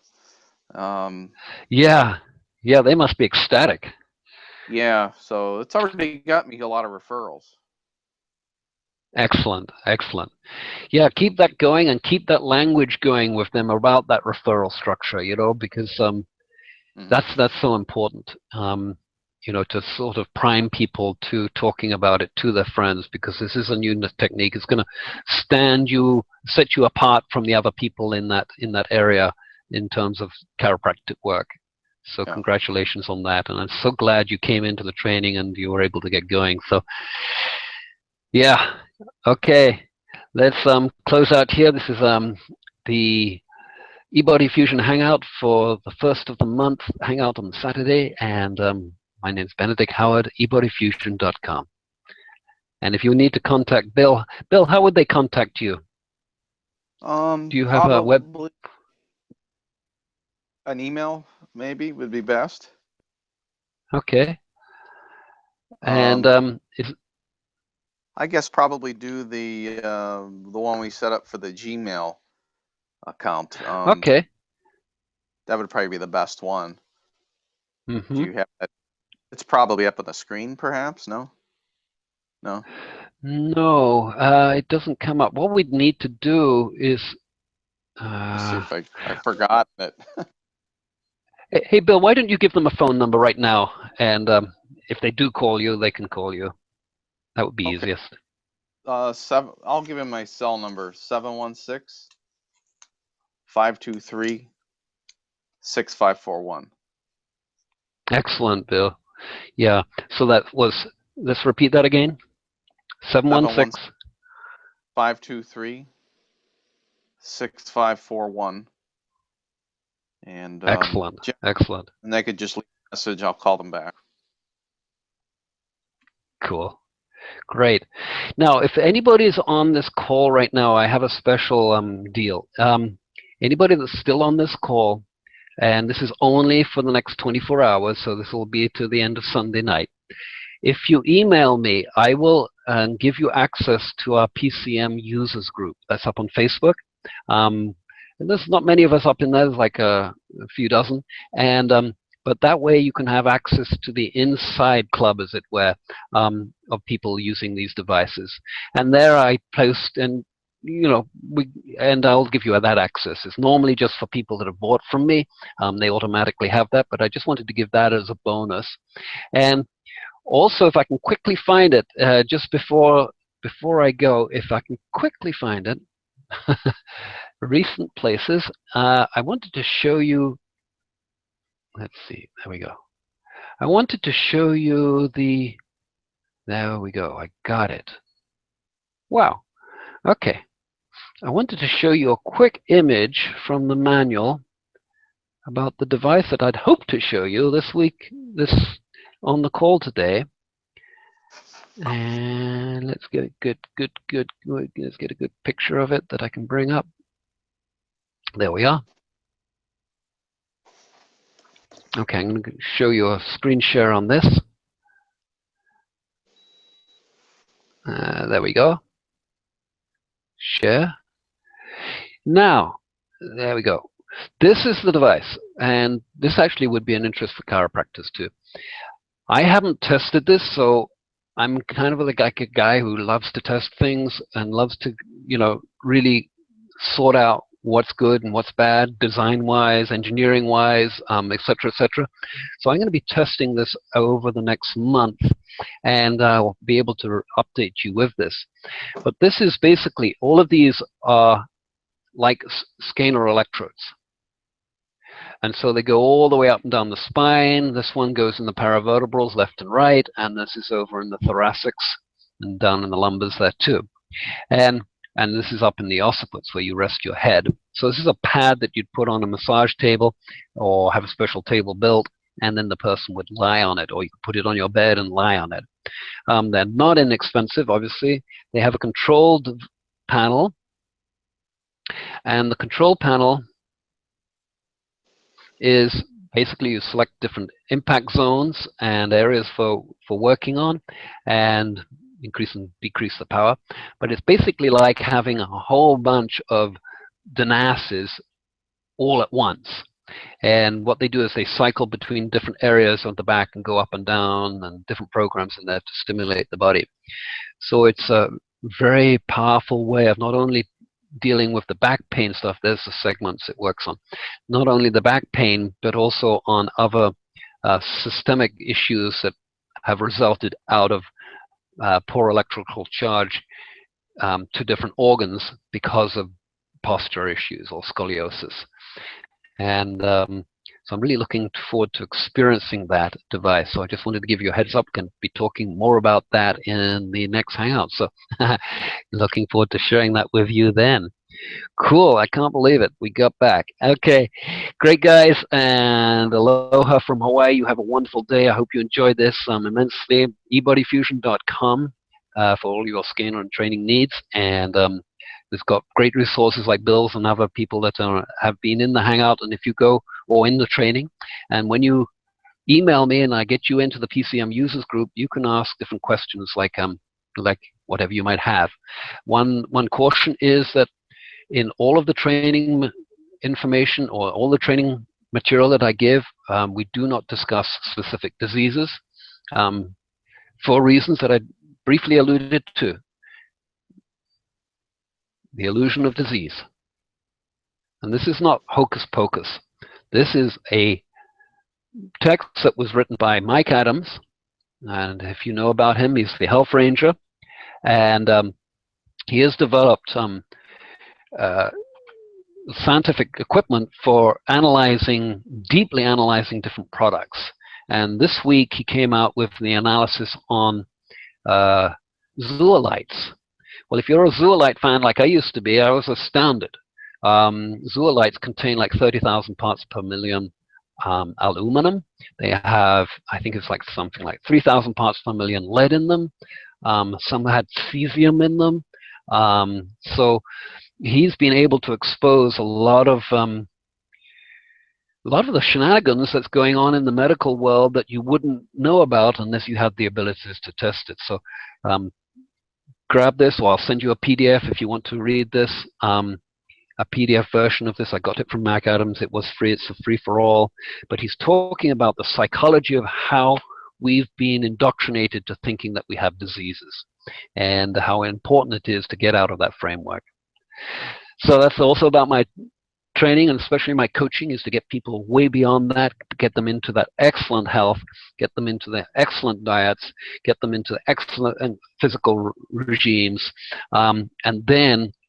Yeah, they must be ecstatic. Yeah, so it's already got me a lot of referrals. Excellent. Yeah, keep that going and keep that language going with them about that referral structure, because that's so important, to sort of prime people to talking about it to their friends, because this is a new technique. It's going to set you apart from the other people in that area in terms of chiropractic work. So yeah. Congratulations on that, and I'm so glad you came into the training and you were able to get going. So yeah, okay, let's close out here. This is the eBodyFUSION Hangout for the first of the month, Hangout on Saturday, and my name's Benedick Howard, eBodyFUSION.com. And if you need to contact Bill, how would they contact you? Do you have a web? An email maybe would be best. Okay. And I guess probably do the one we set up for the Gmail account. Okay. That would probably be the best one. Mm-hmm. Do you have that? It's probably up on the screen, perhaps. No. No, it doesn't come up. What we'd need to do is. Let's see if I forgot it. Hey, Bill, why don't you give them a phone number right now, and if they do call you, they can call you. That would be easiest. I'll give him my cell number, 716 523-6541. Excellent, Bill. Yeah. So that was. Let's repeat that again. 716. 523-6541. And Excellent. Excellent. and they could just leave a message. I'll call them back. Cool. Great. Now, if anybody's on this call right now, I have a special deal. Anybody that's still on this call, and this is only for the next 24 hours, so this will be to the end of Sunday night. If you email me, I will give you access to our PCM users group. That's up on Facebook. And there's not many of us up in there. There's like a few dozen. And but that way you can have access to the inside club, as it were, of people using these devices. And there I post, and I'll give you that access. It's normally just for people that have bought from me. They automatically have that, but I just wanted to give that as a bonus. And also, if I can quickly find it, just before I go, if I can quickly find it, recent places, I wanted to show you. Let's see. There we go. I wanted to show you the. There we go. I got it. Wow. Okay. I wanted to show you a quick image from the manual about the device that I'd hoped to show you this week, on the call today. And let's get a good. Let's get a good picture of it that I can bring up. There we are. Okay, I'm going to show you a screen share on this. There we go. Share. Now, there we go. This is the device, and this actually would be an interest for chiropractors too. I haven't tested this, so I'm kind of like a guy who loves to test things and loves to, really sort out what's good and what's bad, design-wise, engineering-wise, et cetera, et cetera. So I'm going to be testing this over the next month, and I'll be able to update you with this. But this is basically, all of these are like scalar electrodes. And so they go all the way up and down the spine. This one goes in the paravertebrals, left and right, and this is over in the thoracics and down in the lumbars there too. And this is up in the occipits where you rest your head. So this is a pad that you'd put on a massage table or have a special table built, and then the person would lie on it, or you could put it on your bed and lie on it. They're not inexpensive, obviously. They have a controlled panel, and the control panel is basically you select different impact zones and areas for working on, and increase and decrease the power. But it's basically like having a whole bunch of DENASes all at once. And what they do is they cycle between different areas of the back and go up and down, and different programs in there to stimulate the body. So it's a very powerful way of not only dealing with the back pain stuff. There's the segments it works on. Not only the back pain, but also on other systemic issues that have resulted out of poor electrical charge to different organs because of posture issues or scoliosis. And so I'm really looking forward to experiencing that device. So I just wanted to give you a heads up. Going to be talking more about that in the next Hangout. So looking forward to sharing that with you then. Cool. I can't believe it. We got back. Okay. Great, guys. And aloha from Hawaii. You have a wonderful day. I hope you enjoyed this immensely. eBodyFUSION.com for all your scanner and training needs. And it's got great resources like Bill's and other people that have been in the Hangout, and if you go, or in the training, and when you email me and I get you into the PCM users group, you can ask different questions like whatever you might have. One caution is that in all of the training information or all the training material that I give, we do not discuss specific diseases for reasons that I briefly alluded to. The illusion of disease. And this is not hocus pocus. This is a text that was written by Mike Adams, and if you know about him, he's the Health Ranger, and he has developed scientific equipment for analyzing, deeply analyzing different products. And this week he came out with the analysis on zeolites. Well, if you're a zeolite fan like I used to be, I was astounded. Zeolites contain like 30,000 parts per million aluminum. They have, I think it's like something like 3,000 parts per million lead in them. Some had cesium in them. So he's been able to expose a lot of the shenanigans that's going on in the medical world that you wouldn't know about unless you had the abilities to test it. So grab this, or I'll send you a PDF if you want to read this. A PDF version of this. I got it from Mac Adams. It was free. It's a free for all. But he's talking about the psychology of how we've been indoctrinated to thinking that we have diseases, and how important it is to get out of that framework. So that's also about my training, and especially my coaching, is to get people way beyond that, get them into that excellent health, get them into the excellent diets, get them into excellent and physical regimes,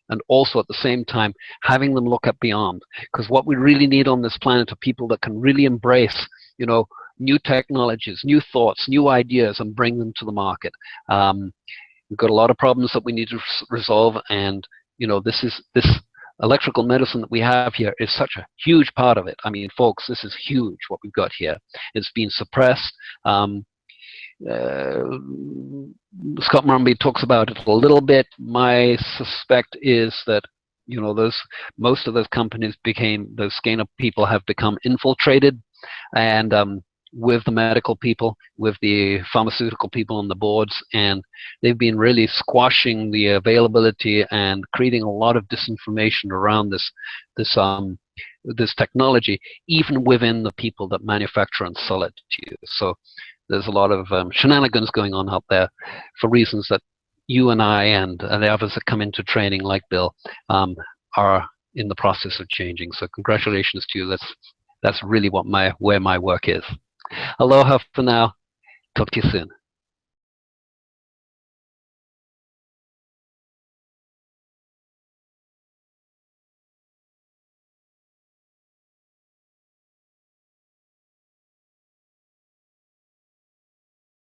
and also at the same time having them look at beyond. Because what we really need on this planet are people that can really embrace, you know, new technologies, new thoughts, new ideas, and bring them to the market. We've got a lot of problems that we need to resolve, and you know, this electrical medicine that we have here is such a huge part of it. I mean, folks, this is huge what we've got here. It's been suppressed. Scott Murray talks about it a little bit. My suspect is that, you know, most of those companies those scanner people have become infiltrated, and with the medical people, with the pharmaceutical people on the boards, and they've been really squashing the availability and creating a lot of disinformation around this technology, even within the people that manufacture and sell it to you. So there's a lot of shenanigans going on out there for reasons that you and I and the others that come into training, like Bill, are in the process of changing. So congratulations to you. That's really where my work is. Aloha for now. Talk to you soon.